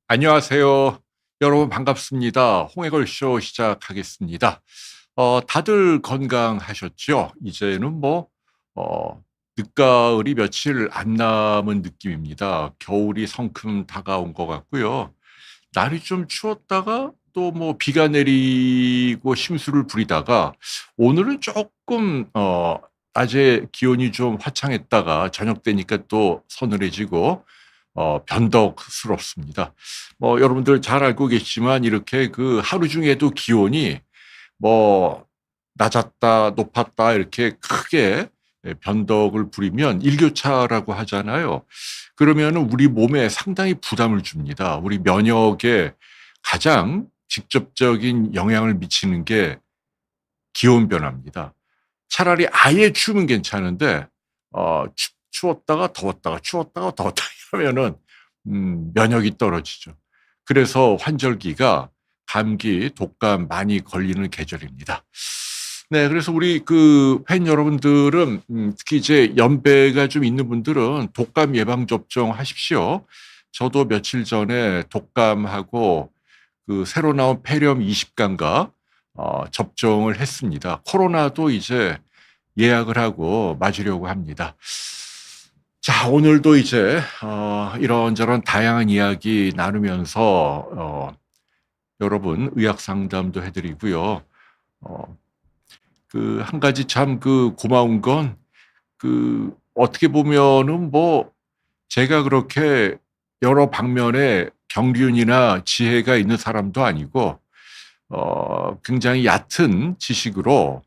안녕하세요. 여러분 반갑습니다. 홍해걸쇼 시작하겠습니다. 다들 건강하셨죠? 이제는 늦가을이 며칠 안 남은 느낌입니다. 겨울이 성큼 다가온 것 같고요. 날이 좀 추웠다가 또 비가 내리고 심수를 부리다가 오늘은 조금 낮에 기온이 좀 화창했다가 저녁 되니까 또 서늘해지고 변덕스럽습니다. 여러분들 잘 알고 계시지만 이렇게 그 하루 중에도 기온이 뭐 낮았다 높았다 이렇게 크게 변덕을 부리면 일교차라고 하잖아요. 그러면은 우리 몸에 상당히 부담을 줍니다. 우리 면역에 가장 직접적인 영향을 미치는 게 기온 변화입니다. 차라리 아예 추우면 괜찮은데 추웠다가 더웠다가 추웠다가 더웠다 이러면은 면역이 떨어지죠. 그래서 환절기가 감기, 독감 많이 걸리는 계절입니다. 네, 그래서 우리 그 팬 여러분들은 특히 이제 연배가 좀 있는 분들은 독감 예방 접종 하십시오. 저도 며칠 전에 독감하고 그 새로 나온 폐렴 20강과 접종을 했습니다. 코로나도 이제 예약을 하고 맞으려고 합니다. 자, 오늘도 이제 이런저런 다양한 이야기 나누면서 여러분 의학 상담도 해드리고요. 그 한 가지 참 그 고마운 건 그 어떻게 보면은 제가 그렇게 여러 방면에 경륜이나 지혜가 있는 사람도 아니고 굉장히 얕은 지식으로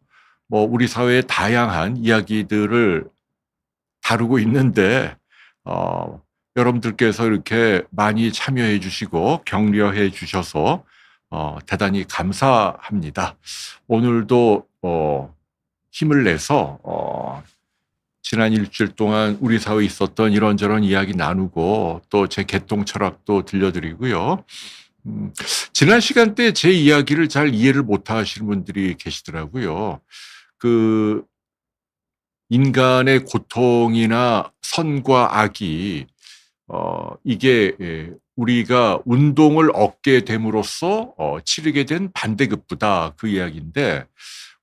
우리 사회의 다양한 이야기들을 다루고 있는데 여러분들께서 이렇게 많이 참여해 주시고 격려해 주셔서 대단히 감사합니다. 오늘도 힘을 내서 지난 일주일 동안 우리 사회에 있었던 이런저런 이야기 나누고 또 제 개똥 철학도 들려드리고요. 지난 시간 때 제 이야기를 잘 이해를 못 하시는 분들이 계시더라고요. 그 인간의 고통이나 선과 악이 이게 우리가 운동을 얻게 됨으로써 치르게 된 반대급부다 그 이야기인데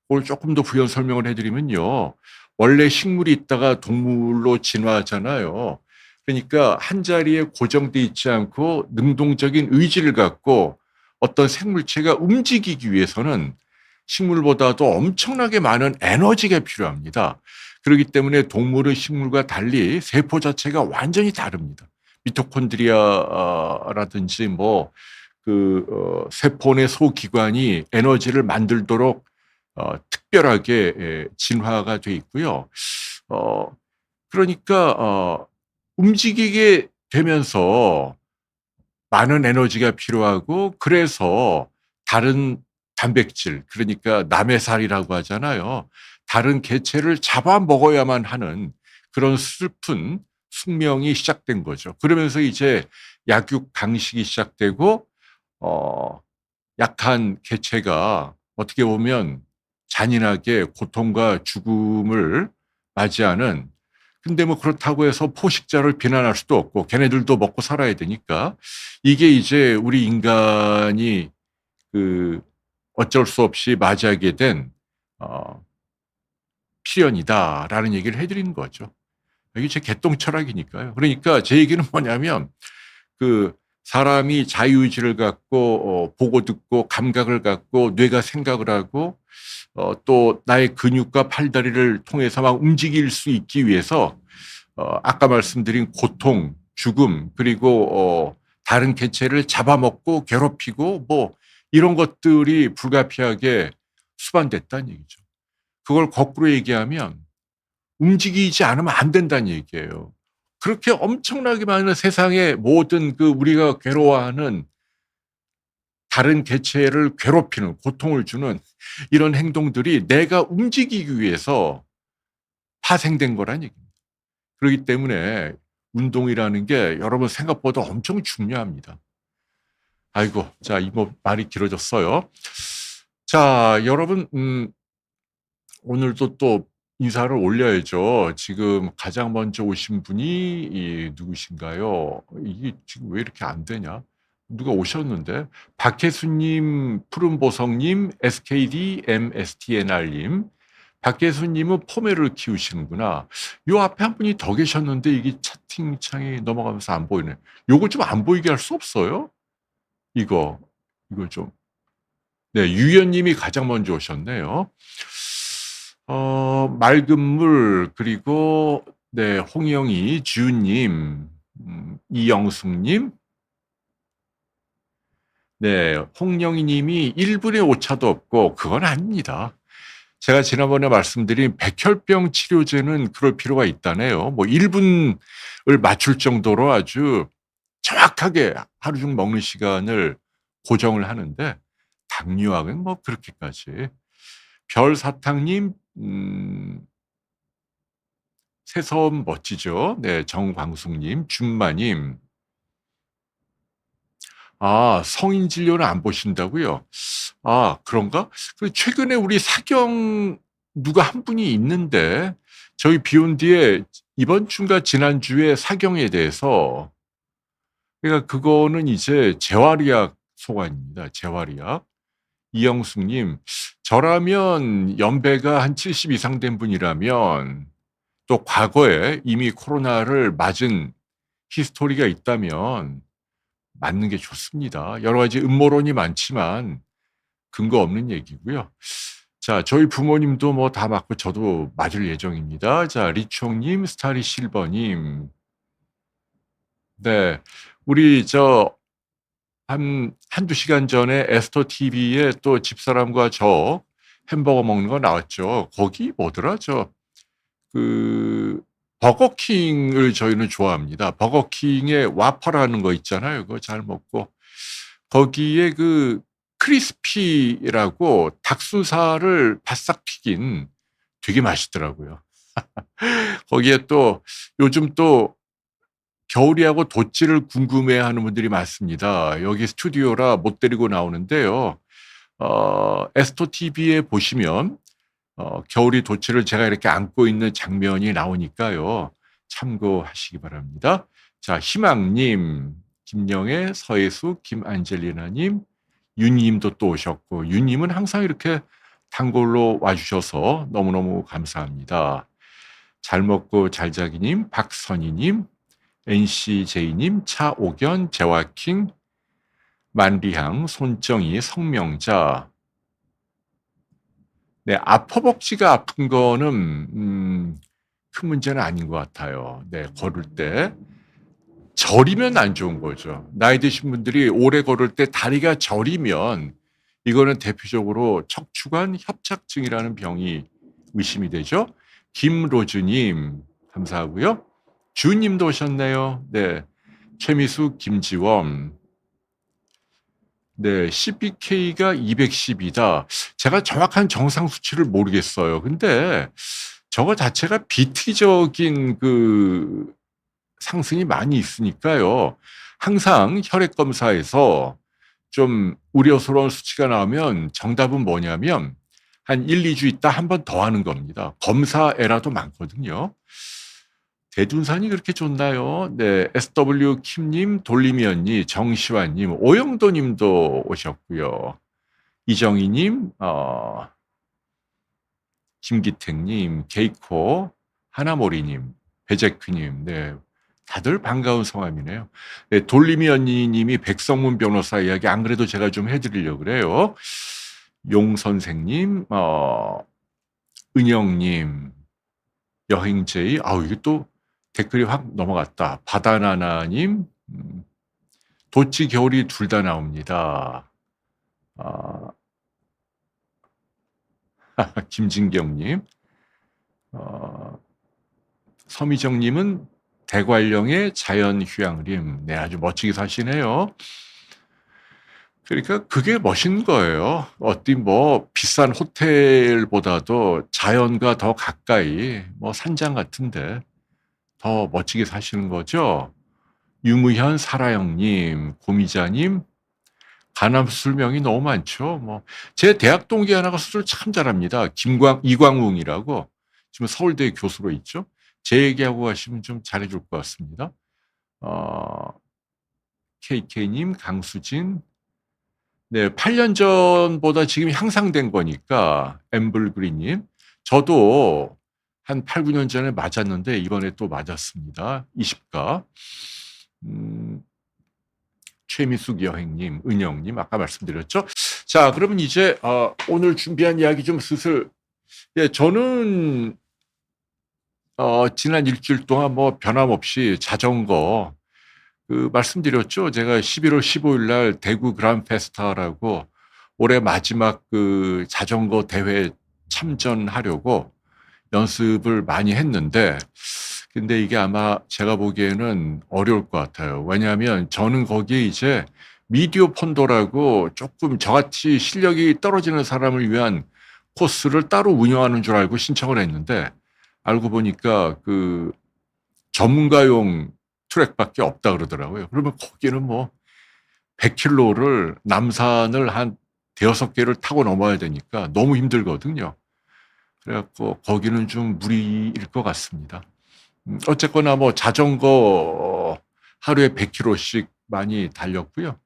그걸 조금 더 부연 설명을 해드리면요. 원래 식물이 있다가 동물로 진화하잖아요. 그러니까 한 자리에 고정돼 있지 않고 능동적인 의지를 갖고 어떤 생물체가 움직이기 위해서는 식물보다도 엄청나게 많은 에너지가 필요합니다. 그렇기 때문에 동물은 식물과 달리 세포 자체가 완전히 다릅니다. 미토콘드리아라든지 세포 내 소기관이 에너지를 만들도록 특별하게 진화가 돼 있고요. 그러니까 움직이게 되면서 많은 에너지가 필요하고 그래서 다른 단백질, 그러니까 남의 살이라고 하잖아요. 다른 개체를 잡아먹어야만 하는 그런 슬픈 숙명이 시작된 거죠. 그러면서 이제 약육 강식이 시작되고 약한 개체가 어떻게 보면 잔인하게 고통과 죽음을 맞이하는, 근데 그렇다고 해서 포식자를 비난할 수도 없고 걔네들도 먹고 살아야 되니까 이게 이제 우리 인간이 그 어쩔 수 없이 맞이하게 된 필연이다라는 얘기를 해드리는 거죠. 이게 제 개똥 철학이니까요. 그러니까 제 얘기는 뭐냐면 그 사람이 자유의지를 갖고 보고 듣고 감각을 갖고 뇌가 생각을 하고 또 나의 근육과 팔다리를 통해서 막 움직일 수 있기 위해서 아까 말씀드린 고통, 죽음, 그리고 다른 개체를 잡아먹고 괴롭히고 이런 것들이 불가피하게 수반됐다는 얘기죠. 그걸 거꾸로 얘기하면 움직이지 않으면 안 된다는 얘기예요. 그렇게 엄청나게 많은 세상의 모든 그 우리가 괴로워하는 다른 개체를 괴롭히는, 고통을 주는 이런 행동들이 내가 움직이기 위해서 파생된 거란 얘기입니다. 그렇기 때문에 운동이라는 게 여러분 생각보다 엄청 중요합니다. 아이고, 자, 말이 길어졌어요. 자, 여러분, 오늘도 또 인사를 올려야죠. 지금 가장 먼저 오신 분이 누구신가요? 이게 지금 왜 이렇게 안 되냐? 누가 오셨는데 박혜수님, 푸른보성님, SKD MSTNR님. 박혜수님은 포메를 키우시는구나. 요 앞에 한 분이 더 계셨는데 이게 채팅창이 넘어가면서 안 보이네. 요거 좀 안 보이게 할 수 없어요? 이거 좀. 네, 유연님이 가장 먼저 오셨네요. 맑은 물, 그리고 네, 홍영희, 주님, 이영숙님, 네, 홍영희 님이 1분의 오차도 없고, 그건 아닙니다. 제가 지난번에 말씀드린 백혈병 치료제는 그럴 필요가 있다네요. 뭐 1분을 맞출 정도로 아주 정확하게 하루 중 먹는 시간을 고정을 하는데, 당뇨약은 뭐 그렇게까지. 별사탕님, 새섬 멋지죠? 네, 정광숙님, 준마님. 아, 성인 진료는 안 보신다고요? 아, 그런가? 최근에 우리 사경 누가 한 분이 있는데, 저희 비온 뒤에 이번 주인가 지난주에 사경에 대해서, 그러니까 그거는 이제 재활의학 소관입니다. 재활의학. 이영숙님, 저라면 연배가 한 70 이상 된 분이라면, 또 과거에 이미 코로나를 맞은 히스토리가 있다면 맞는 게 좋습니다. 여러 가지 음모론이 많지만 근거 없는 얘기고요. 자, 저희 부모님도 뭐 다 맞고 저도 맞을 예정입니다. 자, 리총님, 스타리 실버님. 네. 우리 한두 시간 전에 에스터 TV에 또 집사람과 저 햄버거 먹는 거 나왔죠. 거기 뭐더라? 그 버거킹을 저희는 좋아합니다. 버거킹의 와퍼라는 거 있잖아요. 그거 잘 먹고 거기에 그 크리스피라고 닭순살을 바싹 튀긴 되게 맛있더라고요. 거기에 또 요즘 또 겨울이하고 돛지를 궁금해하는 분들이 많습니다. 여기 스튜디오라 못 데리고 나오는데요. 에스토 TV에 보시면 겨울이 돛지를 제가 이렇게 안고 있는 장면이 나오니까요. 참고하시기 바랍니다. 자, 희망님, 김영애, 서혜수, 김안젤리나님, 윤님도 또 오셨고, 윤님은 항상 이렇게 단골로 와주셔서 너무너무 감사합니다. 잘 먹고 잘 자기님, 박선희님, NCJ님, 차옥연, 재화킹, 만리향, 손정희, 성명자. 네, 아퍼벅지가 아픈 거는 큰 문제는 아닌 것 같아요. 네, 걸을 때. 저리면 안 좋은 거죠. 나이 드신 분들이 오래 걸을 때 다리가 저리면 이거는 대표적으로 척추관 협착증이라는 병이 의심이 되죠. 김로즈님 감사하고요. 주님도 오셨네요. 네, 최미수, 김지원. 네, CPK가 210이다. 제가 정확한 정상 수치를 모르겠어요. 근데 저거 자체가 비트적인 그 상승이 많이 있으니까요. 항상 혈액 검사에서 좀 우려스러운 수치가 나오면 정답은 뭐냐면 한 1, 2주 있다 한 번 더 하는 겁니다. 검사 에러도 많거든요. 대둔산이 그렇게 좋나요? 네, SW 킴님, 돌림이 언니, 정시환님, 오영도님도 오셨고요. 이정희님, 김기택님, 케이코, 하나모리님, 배재크님, 네, 다들 반가운 성함이네요. 네, 돌림이 언니님이 백성문 변호사 이야기 안 그래도 제가 좀 해드리려고 그래요. 용 선생님, 은영님, 여행제이, 이게 또 댓글이 확 넘어갔다. 바다나나님, 도치 겨울이 둘 다 나옵니다. 김진경님, 서미정님은 대관령의 자연휴양림. 네, 아주 멋지게 사시네요. 그러니까 그게 멋있는 거예요. 어디 뭐 비싼 호텔보다도 자연과 더 가까이 뭐 산장 같은데 더 멋지게 사시는 거죠. 유무현 사라영님, 고미자님, 간암 수술명이 너무 많죠. 뭐 제 대학 동기 하나가 수술 참 잘합니다. 이광웅이라고 지금 서울대 교수로 있죠. 제 얘기하고 가시면 좀 잘해줄 것 같습니다. KK님, 강수진. 네, 8년 전보다 지금 향상된 거니까 엠블그린님. 저도 한 8, 9년 전에 맞았는데 이번에 또 맞았습니다. 20가. 최미숙 여행님, 은영님 아까 말씀드렸죠. 자, 그러면 이제 오늘 준비한 이야기 좀 슬슬. 예, 저는 지난 일주일 동안 뭐 변함없이 자전거 말씀드렸죠. 제가 11월 15일 날 대구 그란페스타라고 올해 마지막 그 자전거 대회 참전하려고 연습을 많이 했는데, 근데 이게 아마 제가 보기에는 어려울 것 같아요. 왜냐하면 저는 거기에 이제 미디어 폰도라고 조금 저같이 실력이 떨어지는 사람을 위한 코스를 따로 운영하는 줄 알고 신청을 했는데, 알고 보니까 그 전문가용 트랙밖에 없다 그러더라고요. 그러면 거기는 뭐 100km를 남산을 한 대여섯 개를 타고 넘어야 되니까 너무 힘들거든요. 그래갖고 거기는 좀 무리일 것 같습니다. 어쨌거나 뭐 자전거 하루에 100km씩 많이 달렸고요.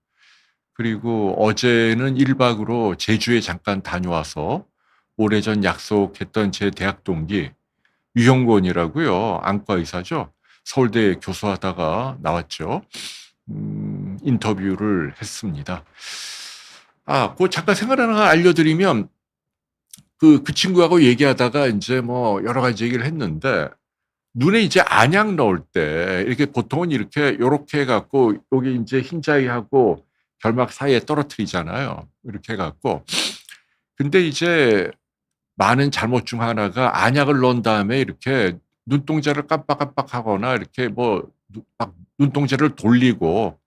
그리고 어제는 1박으로 제주에 잠깐 다녀와서 오래전 약속했던 제 대학 동기 유형권이라고요. 안과 의사죠. 서울대 교수하다가 나왔죠. 인터뷰를 했습니다. 그 잠깐 생각 하나 알려드리면 그 친구하고 얘기하다가 이제 뭐 여러 가지 얘기를 했는데, 눈에 이제 안약 넣을 때 이렇게 보통은 요렇게 해갖고 여기 이제 흰자위하고 결막 사이에 떨어뜨리잖아요. 이렇게 해갖고. 근데 이제 많은 잘못 중 하나가 안약을 넣은 다음에 이렇게 눈동자를 깜빡깜빡 하거나 이렇게 뭐 막 눈동자를 돌리고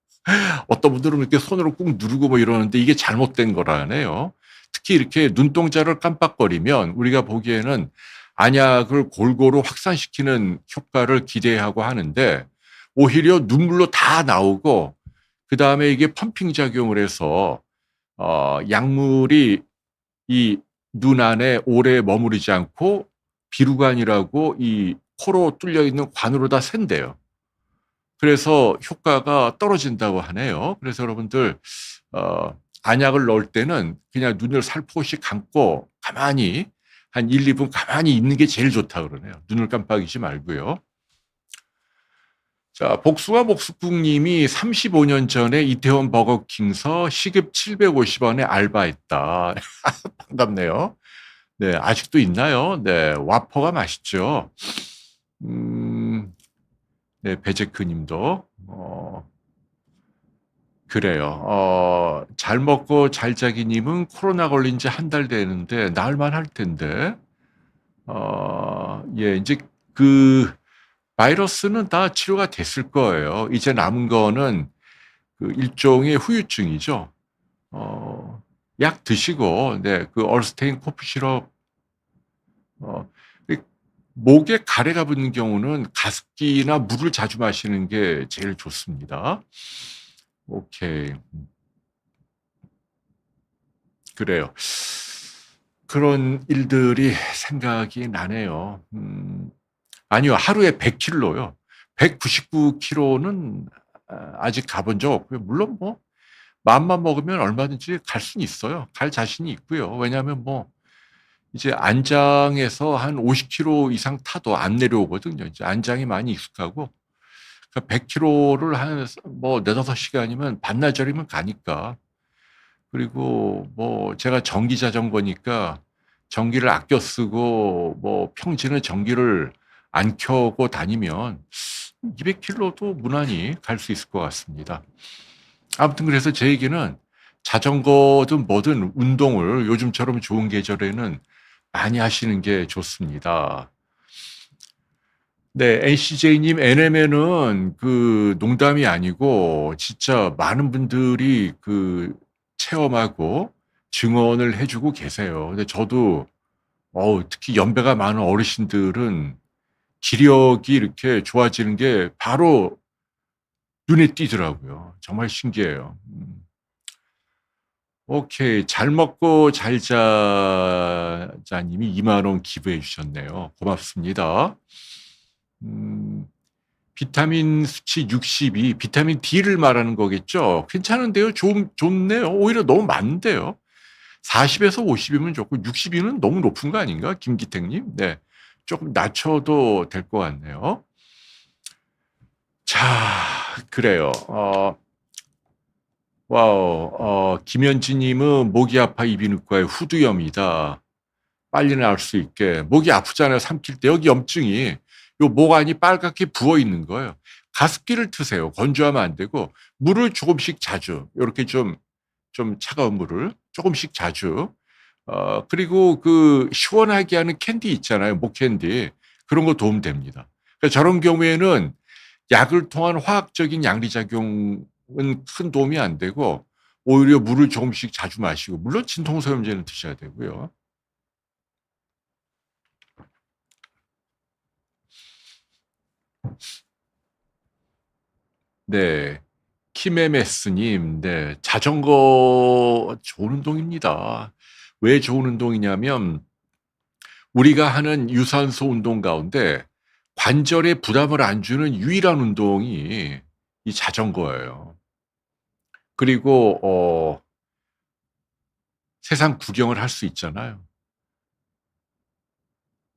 어떤 분들은 이렇게 손으로 꾹 누르고 뭐 이러는데 이게 잘못된 거라네요. 특히 이렇게 눈동자를 깜빡거리면 우리가 보기에는 안약을 골고루 확산시키는 효과를 기대하고 하는데 오히려 눈물로 다 나오고 그다음에 이게 펌핑 작용을 해서 약물이 이 눈 안에 오래 머무르지 않고 비루관이라고 이 코로 뚫려 있는 관으로 다 샌대요. 그래서 효과가 떨어진다고 하네요. 그래서 여러분들 안약을 넣을 때는 그냥 눈을 살포시 감고 가만히 한 1, 2분 가만히 있는 게 제일 좋다 그러네요. 눈을 깜빡이지 말고요. 자, 복숭아 복숙국님이 35년 전에 이태원 버거킹서 시급 750원에 알바했다. 반갑네요. 네, 아직도 있나요? 네, 와퍼가 맛있죠. 네, 베제크님도 그래요. 잘 먹고 잘 자기님은 코로나 걸린 지 한 달 되는데 나을만 할 텐데. 예, 이제 그 바이러스는 다 치료가 됐을 거예요. 이제 남은 거는 그 일종의 후유증이죠. 약 드시고, 네, 그 얼스테인 코프 시럽, 목에 가래가 붙는 경우는 가습기나 물을 자주 마시는 게 제일 좋습니다. 오케이. 그래요. 그런 일들이 생각이 나네요. 아니요, 하루에 100km요. 199km는 아직 가본 적 없고요. 물론 뭐 마음만 먹으면 얼마든지 갈 수는 있어요. 갈 자신이 있고요. 왜냐하면 뭐 이제 안장에서 한 50km 이상 타도 안 내려오거든요. 이제 안장이 많이 익숙하고. 그러니까 100km를 한 뭐 4-5시간이면 반나절이면 가니까. 그리고 뭐 제가 전기 자전거니까 전기를 아껴 쓰고 뭐 평지는 전기를 안 켜고 다니면 200km도 무난히 갈 수 있을 것 같습니다. 아무튼 그래서 제 얘기는 자전거든 뭐든 운동을 요즘처럼 좋은 계절에는 많이 하시는 게 좋습니다. 네, NCJ님, NM에는 그 농담이 아니고 진짜 많은 분들이 그 체험하고 증언을 해주고 계세요. 근데 저도 특히 연배가 많은 어르신들은 기력이 이렇게 좋아지는 게 바로 눈에 띄더라고요. 정말 신기해요. 오케이. 잘 먹고 잘 자님이 2만 원 기부해 주셨네요. 고맙습니다. 비타민 수치 62, 비타민 D를 말하는 거겠죠. 괜찮은데요. 좋네요. 오히려 너무 많은데요. 40에서 50이면 좋고 60이면 너무 높은 거 아닌가? 김기택님. 네. 조금 낮춰도 될 것 같네요. 자, 그래요. 와우. 김현지님은 목이 아파 이비인후과에 후두염이다. 빨리 나을 수 있게. 목이 아프잖아요. 삼킬 때. 여기 염증이 요 목 안이 빨갛게 부어 있는 거예요. 가습기를 트세요. 건조하면 안 되고 물을 조금씩 자주 이렇게 좀 차가운 물을 조금씩 자주 그리고 그 시원하게 하는 캔디 있잖아요. 목 캔디. 그런 거 도움 됩니다. 그러니까 저런 경우에는 약을 통한 화학적인 양리작용은 큰 도움이 안 되고 오히려 물을 조금씩 자주 마시고 물론 진통소염제는 드셔야 되고요. 네. 키메메스님, 네. 자전거 좋은 운동입니다. 왜 좋은 운동이냐면 우리가 하는 유산소 운동 가운데 관절에 부담을 안 주는 유일한 운동이 이 자전거예요. 그리고 세상 구경을 할 수 있잖아요.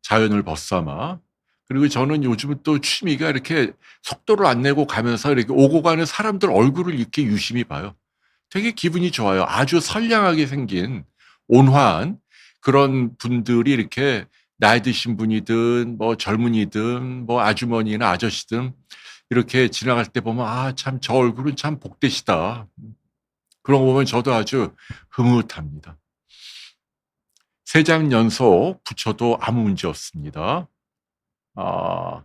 자연을 벗삼아. 그리고 저는 요즘은 또 취미가 이렇게 속도를 안 내고 가면서 이렇게 오고 가는 사람들 얼굴을 이렇게 유심히 봐요. 되게 기분이 좋아요. 아주 선량하게 생긴 온화한 그런 분들이 이렇게 나이 드신 분이든 뭐 젊은이든 뭐 아주머니나 아저씨든 이렇게 지나갈 때 보면 아, 참 저 얼굴은 참 복되시다. 그런 거 보면 저도 아주 흐뭇합니다. 3장 연속 붙여도 아무 문제 없습니다. 아,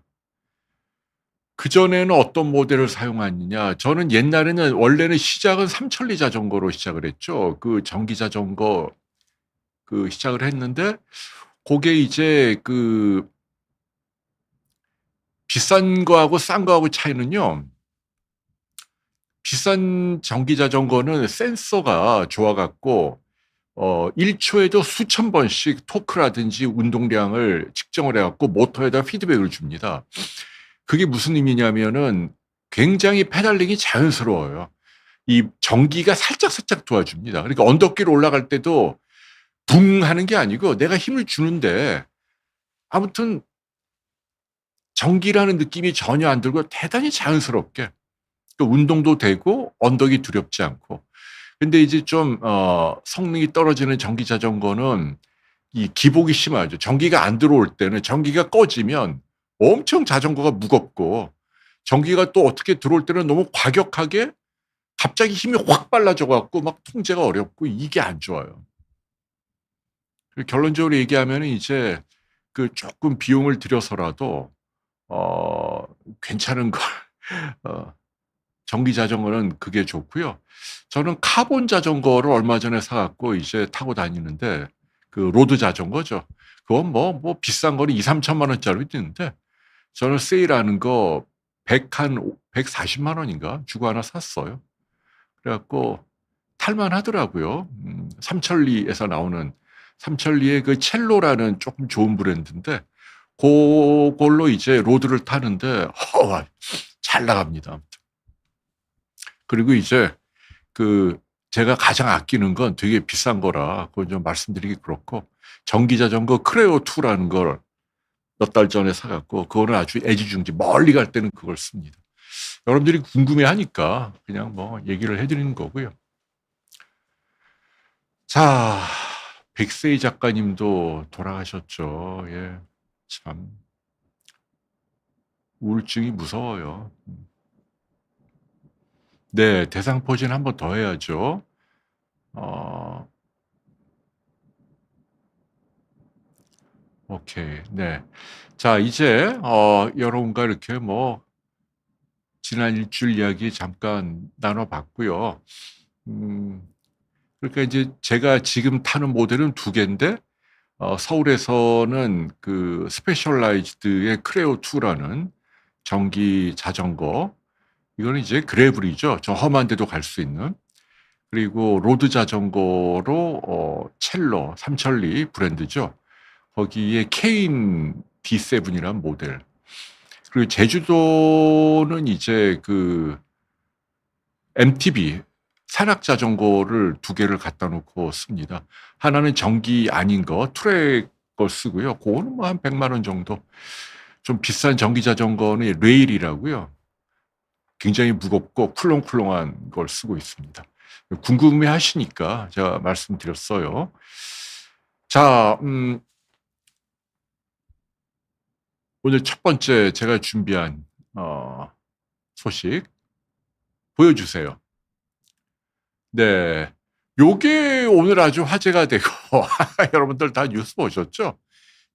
그전에는 어떤 모델을 사용하느냐. 저는 옛날에는 원래는 시작은 삼천리 자전거로 시작을 했죠. 그 전기 자전거 그 시작을 했는데 그게 이제 그 비싼 거하고 싼 거하고 차이는요. 비싼 전기 자전거는 센서가 좋아 갖고 1초에도 수천 번씩 토크라든지 운동량을 측정을 해 갖고 모터에다 피드백을 줍니다. 그게 무슨 의미냐면은 굉장히 페달링이 자연스러워요. 이 전기가 살짝살짝 도와줍니다. 그러니까 언덕길 올라갈 때도 붕 하는 게 아니고 내가 힘을 주는데 아무튼 전기라는 느낌이 전혀 안 들고 대단히 자연스럽게 또 운동도 되고 언덕이 두렵지 않고. 근데 이제 좀 성능이 떨어지는 전기 자전거는 이 기복이 심하죠. 전기가 안 들어올 때는 전기가 꺼지면 엄청 자전거가 무겁고 전기가 또 어떻게 들어올 때는 너무 과격하게 갑자기 힘이 확 빨라져 갖고 막 통제가 어렵고 이게 안 좋아요. 결론적으로 얘기하면은 이제 그 조금 비용을 들여서라도 어 괜찮은 걸 어 전기 자전거는 그게 좋고요. 저는 카본 자전거를 얼마 전에 사 갖고 이제 타고 다니는데 그 로드 자전거죠. 그건 뭐 비싼 거는 2-3천만 원짜리도 있는데 저는 세일하는 거 140만 원인가 주고 하나 샀어요. 그래 갖고 탈 만하더라고요. 삼천리에서 나오는 삼천리의 그 첼로라는 조금 좋은 브랜드인데 고걸로 이제 로드를 타는데 잘 나갑니다. 그리고 이제 그 제가 가장 아끼는 건 되게 비싼 거라 그건 좀 말씀드리기 그렇고 전기 자전거 크레오 2라는 걸 몇 달 전에 사 갖고 그거는 아주 애지중지 멀리 갈 때는 그걸 씁니다. 여러분들이 궁금해하니까 그냥 뭐 얘기를 해 드리는 거고요. 자, 백세희 작가님도 돌아가셨죠. 예. 참 우울증이 무서워요. 네. 대상포진 한 번 더 해야죠. 어 오케이. 네. 자, 이제 여러분과 이렇게 뭐 지난 일주일 이야기 잠깐 나눠 봤고요. 음 그러니까 이제 제가 지금 타는 모델은 2개인데 서울에서는 그 스페셜라이즈드의 크레오 2라는 전기 자전거 이거는 이제 그래블이죠. 저 험한 데도 갈 수 있는. 그리고 로드 자전거로 첼로 삼천리 브랜드죠. 거기에 케인 D7이라는 모델. 그리고 제주도는 이제 그 MTB 산악 자전거를 두 개를 갖다 놓고 씁니다. 하나는 전기 아닌 거 트랙 걸 쓰고요. 그거는 뭐 한 100만 원 정도. 좀 비싼 전기 자전거는 레일이라고요. 굉장히 무겁고 쿨렁쿨렁한 걸 쓰고 있습니다. 궁금해 하시니까 제가 말씀드렸어요. 자, 오늘 첫 번째 제가 준비한 소식 보여주세요. 네. 요게 오늘 아주 화제가 되고 여러분들 다 뉴스 보셨죠?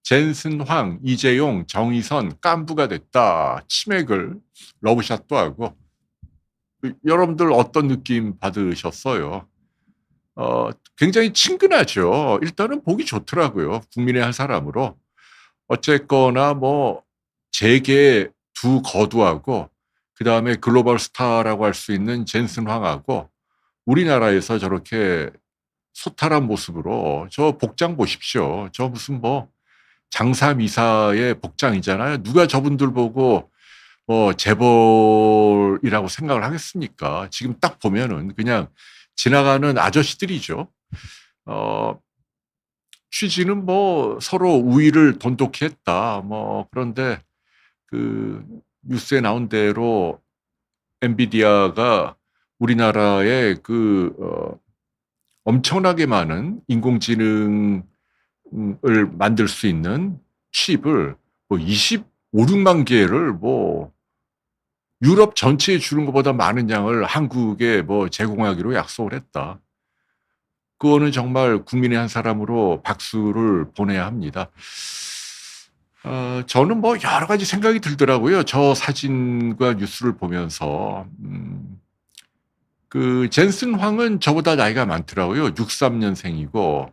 젠슨 황, 이재용, 정의선 깐부가 됐다. 치맥을 러브샷도 하고. 여러분들 어떤 느낌 받으셨어요? 굉장히 친근하죠. 일단은 보기 좋더라고요. 국민의 한 사람으로. 어쨌거나 뭐 재계 두 거두하고 그다음에 글로벌 스타라고 할 수 있는 젠슨 황하고 우리나라에서 저렇게 소탈한 모습으로 저 복장 보십시오. 저 무슨 뭐 장사 미사의 복장이잖아요. 누가 저분들 보고 뭐 재벌이라고 생각을 하겠습니까? 지금 딱 보면은 그냥 지나가는 아저씨들이죠. 어, 취지는 뭐 서로 우위를 돈독히 했다. 뭐 그런데 그 뉴스에 나온 대로 엔비디아가 우리나라에 엄청나게 많은 인공지능을 만들 수 있는 칩을 뭐 25, 6만 개를 뭐 유럽 전체에 주는 것보다 많은 양을 한국에 뭐 제공하기로 약속을 했다. 그거는 정말 국민의 한 사람으로 박수를 보내야 합니다. 저는 뭐 여러 가지 생각이 들더라고요. 저 사진과 뉴스를 보면서. 그 젠슨 황은 저보다 나이가 많더라고요. 63년생이고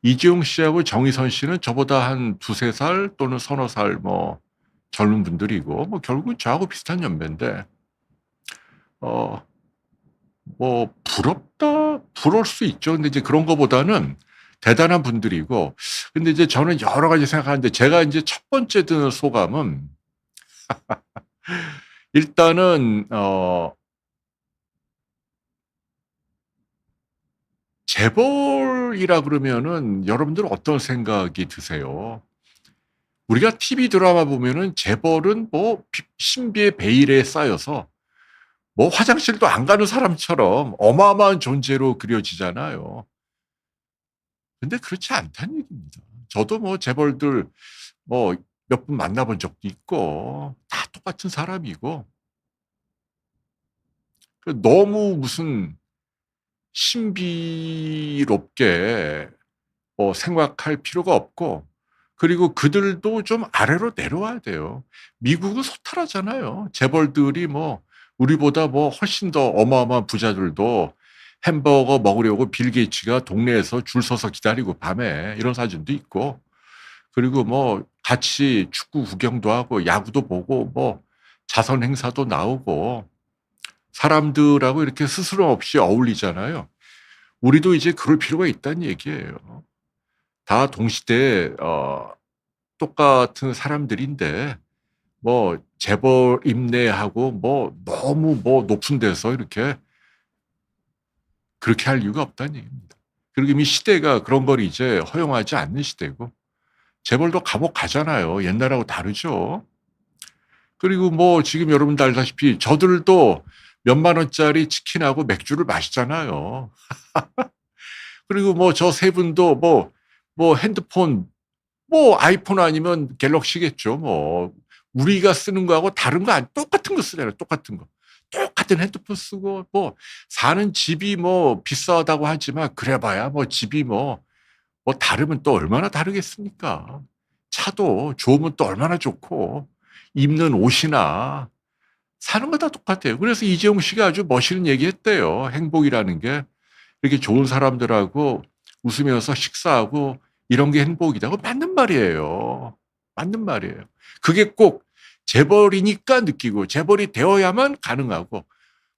이재용 씨하고 정의선 씨는 저보다 한 두세 살 또는 서너 살 뭐 젊은 분들이고 뭐 결국은 저하고 비슷한 연배인데 어 뭐 부럽다? 부러울 수 있죠. 근데 이제 그런 거보다는 대단한 분들이고 근데 이제 저는 여러 가지 생각하는데 제가 이제 첫 번째 드는 소감은 일단은 재벌이라 그러면은 여러분들은 어떤 생각이 드세요? 우리가 TV 드라마 보면은 재벌은 뭐 신비의 베일에 쌓여서 뭐 화장실도 안 가는 사람처럼 어마어마한 존재로 그려지잖아요. 근데 그렇지 않다는 얘기입니다. 저도 뭐 재벌들 뭐 몇 분 만나본 적도 있고 다 똑같은 사람이고 너무 무슨 신비롭게 뭐 생각할 필요가 없고 그리고 그들도 좀 아래로 내려와야 돼요. 미국은 소탈하잖아요. 재벌들이 뭐 우리보다 뭐 훨씬 더 어마어마한 부자들도 햄버거 먹으려고 빌 게이츠가 동네에서 줄 서서 기다리고 밤에 이런 사진도 있고 그리고 뭐 같이 축구 구경도 하고 야구도 보고 뭐 자선 행사도 나오고 사람들하고 이렇게 스스럼 없이 어울리잖아요. 우리도 이제 그럴 필요가 있다는 얘기예요. 다 동시대에 똑같은 사람들인데 뭐 재벌 임내하고 뭐 너무 뭐 높은 데서 이렇게 그렇게 할 이유가 없다는 얘기입니다. 그리고 이미 시대가 그런 걸 이제 허용하지 않는 시대고 재벌도 감옥 가잖아요. 옛날하고 다르죠. 그리고 뭐 지금 여러분들 알다시피 저들도 몇만 원짜리 치킨하고 맥주를 마시잖아요. 그리고 뭐 저 세 분도 뭐 핸드폰 뭐 아이폰 아니면 갤럭시겠죠. 뭐 우리가 쓰는 거하고 다른 거 똑같은 거 쓰잖아요. 똑같은 거. 똑같은 핸드폰 쓰고 뭐 사는 집이 뭐 비싸다고 하지만 그래봐야 뭐 집이 뭐 다르면 또 얼마나 다르겠습니까? 차도 좋으면 또 얼마나 좋고 입는 옷이나 사는 거 다 똑같아요. 그래서 이재용 씨가 아주 멋있는 얘기했대요. 행복이라는 게 이렇게 좋은 사람들하고 웃으면서 식사하고 이런 게 행복이다. 맞는 말이에요. 맞는 말이에요. 그게 꼭 재벌이니까 느끼고 재벌이 되어야만 가능하고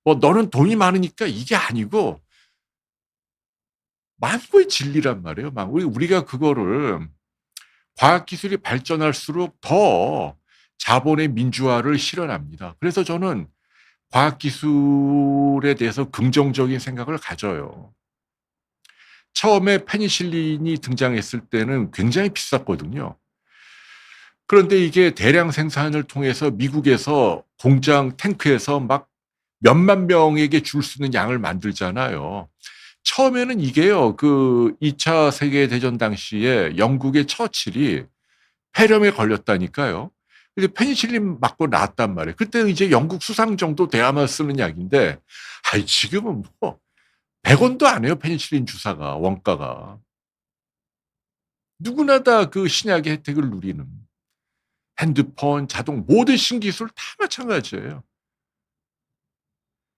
뭐 너는 돈이 많으니까 이게 아니고 만고의 진리란 말이에요. 우리가 그거를 과학기술이 발전할수록 더 자본의 민주화를 실현합니다. 그래서 저는 과학기술에 대해서 긍정적인 생각을 가져요. 처음에 페니실린이 등장했을 때는 굉장히 비쌌거든요. 그런데 이게 대량 생산을 통해서 미국에서 공장 탱크에서 막 몇만 명에게 줄 수 있는 양을 만들잖아요. 처음에는 이게요, 그 2차 세계대전 당시에 영국의 처칠이 폐렴에 걸렸다니까요. 근데 페니실린 맞고 나았단 말이에요. 그때는 이제 영국 수상 정도 돼야만 쓰는 약인데, 아이, 지금은 뭐, 100원도 안 해요, 페니실린 주사가, 원가가. 누구나 다 그 신약의 혜택을 누리는. 핸드폰, 자동, 모든 신기술 다 마찬가지예요.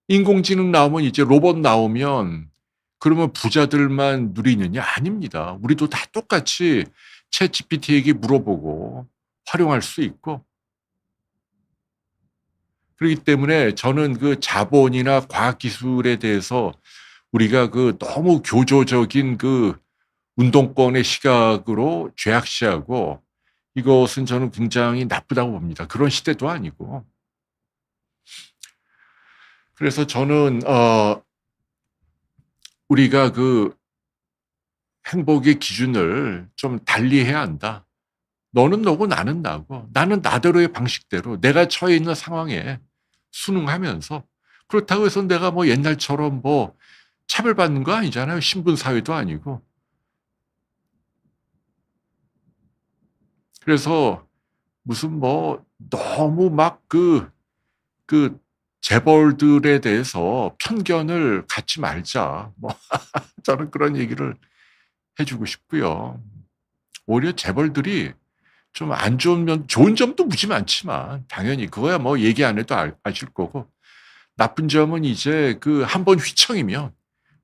인공지능 나오면 이제 로봇 나오면 그러면 부자들만 누리느냐? 아닙니다. 우리도 다 똑같이 챗 GPT에게 물어보고 활용할 수 있고. 그렇기 때문에 저는 그 자본이나 과학기술에 대해서 우리가 그 너무 교조적인 그 운동권의 시각으로 죄악시하고 이것은 저는 굉장히 나쁘다고 봅니다. 그런 시대도 아니고. 그래서 저는 우리가 그 행복의 기준을 좀 달리해야 한다. 너는 너고 나는 나고 나는 나대로의 방식대로 내가 처해 있는 상황에 순응하면서 그렇다고 해서 내가 뭐 옛날처럼 뭐 차별받는 거 아니잖아요. 신분사회도 아니고. 그래서 무슨 뭐 너무 막 그 재벌들에 대해서 편견을 갖지 말자. 뭐 저는 그런 얘기를 해주고 싶고요. 오히려 재벌들이 좀 안 좋은 좋은 점도 무지 많지만 당연히 그거야 뭐 얘기 안 해도 아실 거고 나쁜 점은 이제 그 한 번 휘청이면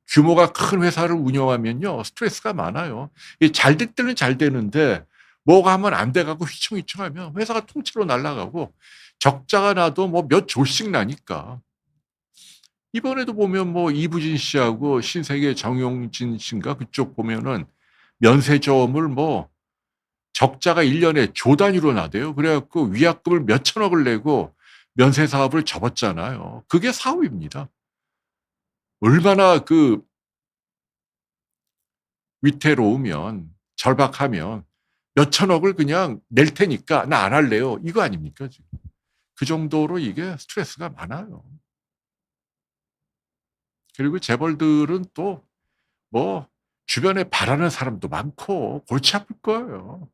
규모가 큰 회사를 운영하면요 스트레스가 많아요. 잘 될 때는 잘 되는데 뭐가 하면 안 돼가고 휘청휘청하면 회사가 통째로 날아가고 적자가 나도 뭐 몇 조씩 나니까. 이번에도 보면 뭐 이부진 씨하고 신세계 정용진 씨인가 그쪽 보면은 면세점을 뭐 적자가 1년에 조 단위로 나대요. 그래갖고 위약금을 몇 천억을 내고 면세 사업을 접었잖아요. 그게 사업입니다. 얼마나 그 위태로우면 절박하면 몇 천억을 그냥 낼 테니까 나 안 할래요. 이거 아닙니까 지금. 그 정도로 이게 스트레스가 많아요. 그리고 재벌들은 또 뭐 주변에 바라는 사람도 많고 골치 아플 거예요.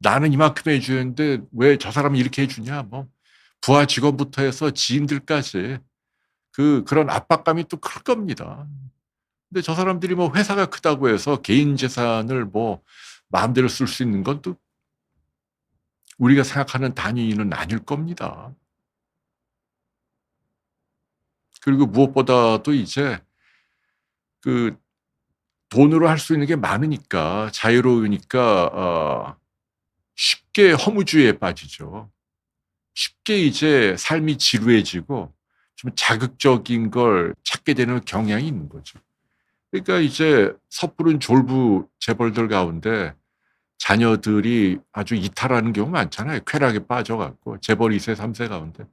나는 이만큼 해주는데 왜 저 사람이 이렇게 해주냐. 뭐 부하 직원부터 해서 지인들까지 그런 압박감이 또 클 겁니다. 근데 저 사람들이 뭐 회사가 크다고 해서 개인 재산을 뭐 마음대로 쓸 수 있는 건 또 우리가 생각하는 단위는 아닐 겁니다. 그리고 무엇보다도 이제 그 돈으로 할 수 있는 게 많으니까 자유로우니까 쉽게 허무주의에 빠지죠. 쉽게 이제 삶이 지루해지고 좀 자극적인 걸 찾게 되는 경향이 있는 거죠. 그러니까 이제 섣부른 졸부 재벌들 가운데 자녀들이 아주 이탈하는 경우 많잖아요. 쾌락에 빠져갖고 재벌 2세, 3세 가운데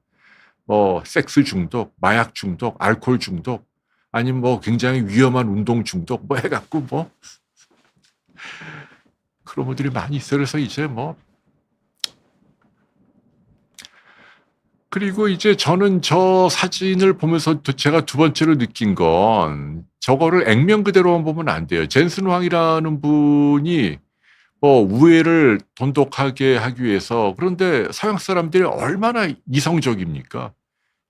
뭐 섹스 중독, 마약 중독, 알코올 중독, 아니면 뭐 굉장히 위험한 운동 중독 뭐 해갖고 뭐 그런 분들이 많이 있어요. 그래서 이제 뭐 그리고 이제 저는 저 사진을 보면서 제가 두 번째로 느낀 건 저거를 액면 그대로만 보면 안 돼요. 젠슨 황이라는 분이 뭐 우애를 돈독하게 하기 위해서 그런데 서양 사람들이 얼마나 이성적입니까?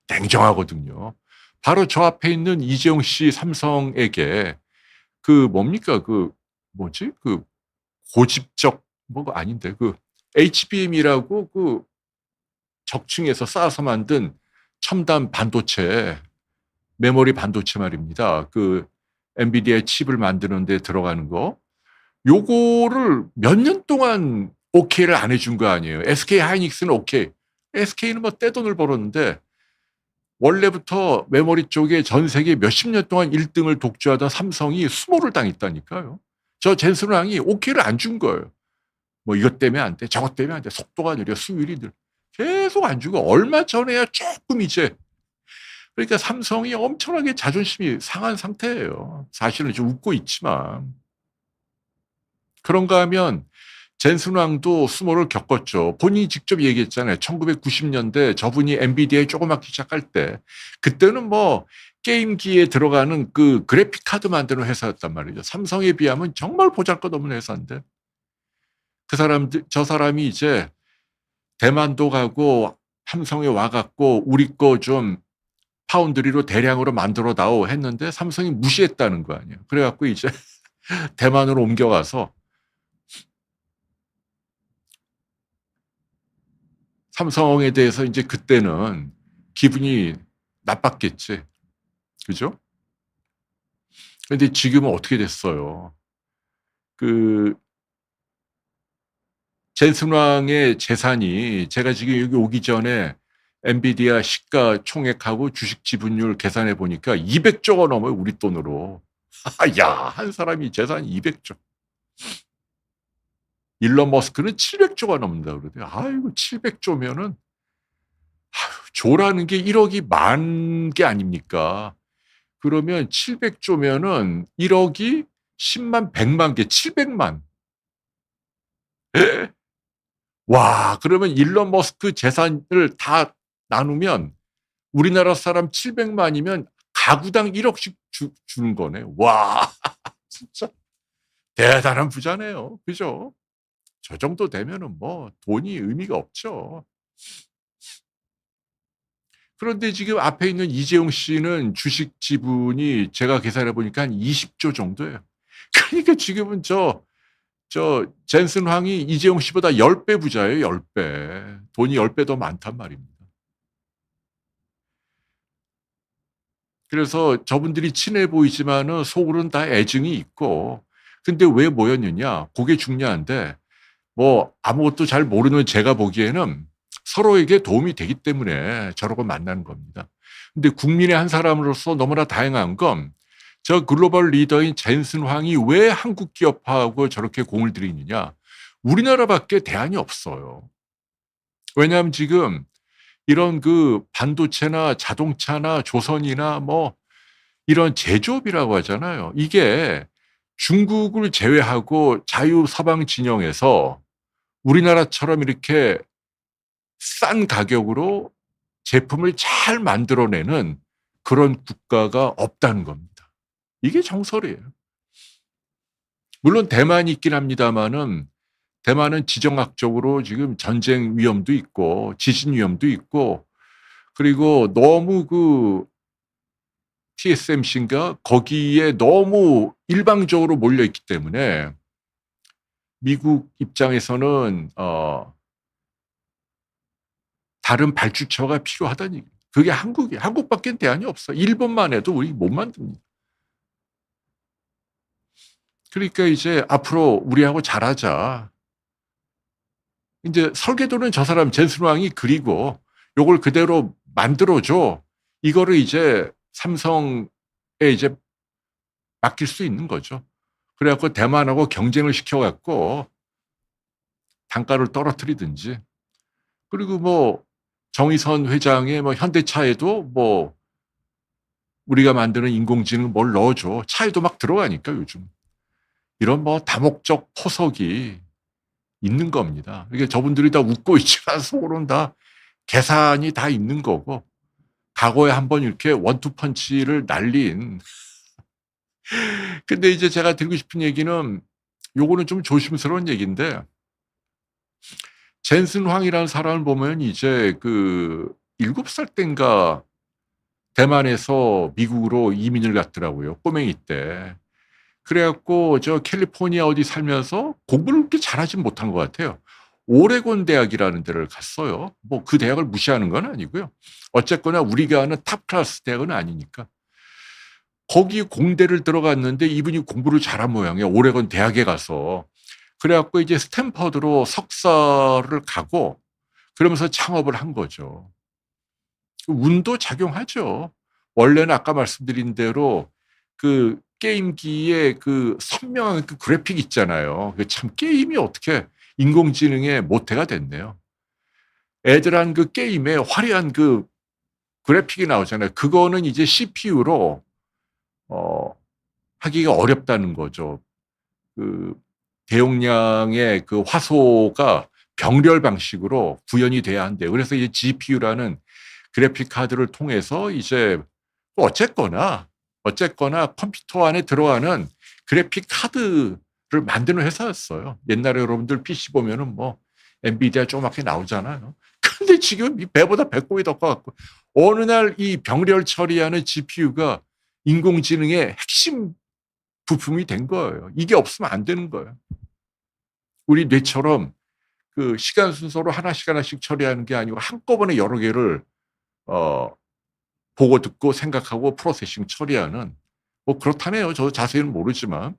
냉정하거든요. 바로 저 앞에 있는 이재용 씨 삼성에게 그 뭡니까? 그 뭐지? 그 고집적 뭐가 아닌데 그 HBM이라고 그 적층에서 쌓아서 만든 첨단 반도체 메모리 반도체 말입니다. 그 엔비디아 칩을 만드는 데 들어가는 거. 요거를 몇 년 동안 오케이를 안 해준 거 아니에요. SK 하이닉스는 오케이. SK는 뭐 떼돈을 벌었는데 원래부터 메모리 쪽에 전 세계 몇십 년 동안 1등을 독주하던 삼성이 수모를 당했다니까요. 저 젠슨 황이 오케이를 안 준 거예요. 뭐 이것 때문에 안 돼. 저것 때문에 안 돼. 속도가 느려. 수율이 느려. 계속 안 주고 얼마 전에야 조금 이제 그러니까 삼성이 엄청나게 자존심이 상한 상태예요. 사실은 좀 웃고 있지만. 그런가 하면 젠슨 황도 수모를 겪었죠. 본인이 직접 얘기했잖아요. 1990년대 저분이 엔비디아에 조그맣게 시작할 때 그때는 뭐 게임기에 들어가는 그 그래픽 카드 만드는 회사였단 말이죠. 삼성에 비하면 정말 보잘것없는 회사인데 저 사람이 이제 대만도 가고 삼성에 와갖고 우리 거 좀 파운드리로 대량으로 만들어 다오 했는데 삼성이 무시했다는 거 아니에요. 그래갖고 이제 대만으로 옮겨가서 삼성에 대해서 이제 그때는 기분이 나빴겠지. 그죠? 근데 지금은 어떻게 됐어요? 그 젠슨왕의 재산이 제가 지금 여기 오기 전에 엔비디아 시가 총액하고 주식 지분율 계산해 보니까 200조가 넘어요. 우리 돈으로. 야, 한 사람이 재산이 200조. 일론 머스크는 700조가 넘는다 그러대요. 아이고 700조면은 조라는 게 1억이 만 게 아닙니까? 그러면 700조면은 1억이 10만 100만 개 700만. 와, 그러면 일론 머스크 재산을 다 나누면 우리나라 사람 700만이면 가구당 1억씩 주는 거네. 와, 진짜 대단한 부자네요. 그죠? 저 정도 되면은 뭐 돈이 의미가 없죠. 그런데 지금 앞에 있는 이재용 씨는 주식 지분이 제가 계산해 보니까 한 20조 정도예요. 그러니까 지금은 젠슨 황이 이재용 씨보다 10배 부자예요, 10배. 돈이 10배 더 많단 말입니다. 그래서 저분들이 친해 보이지만은 속으로는 다 애증이 있고, 근데 왜 모였느냐? 그게 중요한데, 뭐 아무것도 잘 모르는 제가 보기에는 서로에게 도움이 되기 때문에 저러고 만나는 겁니다. 근데 국민의 한 사람으로서 너무나 다행한 건 저 글로벌 리더인 젠슨 황이 왜 한국 기업하고 저렇게 공을 들이느냐? 우리나라밖에 대안이 없어요. 왜냐하면 지금 이런 그 반도체나 자동차나 조선이나 뭐 이런 제조업이라고 하잖아요. 이게 중국을 제외하고 자유 서방 진영에서 우리나라처럼 이렇게 싼 가격으로 제품을 잘 만들어내는 그런 국가가 없다는 겁니다. 이게 정설이에요. 물론 대만이 있긴 합니다만은 대만은 지정학적으로 지금 전쟁 위험도 있고 지진 위험도 있고 그리고 너무 그 TSMC인가 거기에 너무 일방적으로 몰려 있기 때문에 미국 입장에서는 다른 발주처가 필요하다는 얘기예요. 그게 한국밖에 대안이 없어. 일본만 해도 우리 못 만듭니다. 그러니까 이제 앞으로 우리하고 잘하자. 이제 설계도는 저 사람 젠슨 왕이 그리고 요걸 그대로 만들어줘. 이거를 이제 삼성에 이제 맡길 수 있는 거죠. 그래갖고 대만하고 경쟁을 시켜갖고 단가를 떨어뜨리든지. 그리고 뭐 정의선 회장의 뭐 현대차에도 뭐 우리가 만드는 인공지능 뭘 넣어줘. 차에도 막 들어가니까 요즘. 이런 뭐 다목적 포석이 있는 겁니다. 이게 저분들이 다 웃고 있지만 속으로는 다 계산이 다 있는 거고 과거에 한번 이렇게 원투펀치를 날린 근데 이제 제가 드리고 싶은 얘기는 요거는 좀 조심스러운 얘기인데 젠슨 황이라는 사람을 보면 이제 그 7살 땐가 대만에서 미국으로 이민을 갔더라고요. 꼬맹이 때. 그래갖고 저 캘리포니아 어디 살면서 공부를 그렇게 잘하진 못한 것 같아요. 오레곤 대학이라는 데를 갔어요. 뭐 그 대학을 무시하는 건 아니고요. 어쨌거나 우리가 아는 탑 클래스 대학은 아니니까. 거기 공대를 들어갔는데 이분이 공부를 잘한 모양이에요. 오레곤 대학에 가서. 그래갖고 이제 스탠퍼드로 석사를 가고 그러면서 창업을 한 거죠. 운도 작용하죠. 원래는 아까 말씀드린 대로 그 게임기에 그 선명한 그 그래픽 있잖아요. 참 게임이 어떻게 인공지능의 모태가 됐네요. 애들한 그 게임에 화려한 그 그래픽이 나오잖아요. 그거는 이제 CPU로 하기가 어렵다는 거죠. 그 대용량의 그 화소가 병렬 방식으로 구현이 돼야 한대요. 그래서 이제 GPU라는 그래픽 카드를 통해서 이제 어쨌거나 컴퓨터 안에 들어가는 그래픽 카드를 만드는 회사였어요. 옛날에 여러분들 PC 보면은 뭐 엔비디아 조그맣게 나오잖아요. 근데 지금 이 배보다 배꼽이 더 커갖고 어느 날 이 병렬 처리하는 GPU가 인공지능의 핵심 부품이 된 거예요. 이게 없으면 안 되는 거예요. 우리 뇌처럼 그 시간 순서로 하나씩 처리하는 게 아니고 한꺼번에 여러 개를 보고 듣고 생각하고 프로세싱 처리하는 뭐 그렇다네요. 저도 자세히는 모르지만.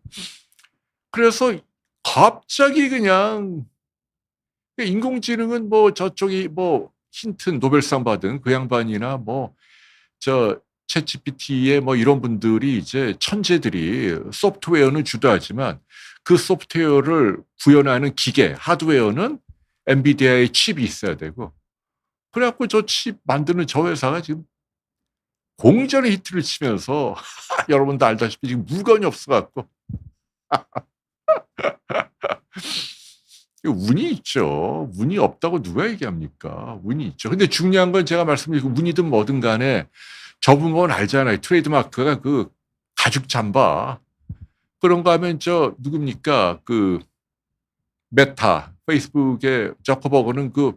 그래서 갑자기 그냥 인공지능은 뭐 저쪽이 뭐 힌튼 노벨상 받은 그 양반이나 뭐 저 챗GPT의 뭐 이런 분들이 이제 천재들이 소프트웨어는 주도하지만 그 소프트웨어를 구현하는 기계, 하드웨어는 엔비디아의 칩이 있어야 되고 그래갖고 저 칩 만드는 저 회사가 지금 공전의 히트를 치면서 여러분도 알다시피 지금 물건이 없어갖고 운이 있죠. 운이 없다고 누가 얘기합니까? 운이 있죠. 근데 중요한 건 제가 말씀드린 운이든 뭐든 간에 저분은 알잖아요. 트레이드마크가 그 가죽 잠바 그런 거 하면 저 누굽니까? 그 메타 페이스북에 저커버거는 그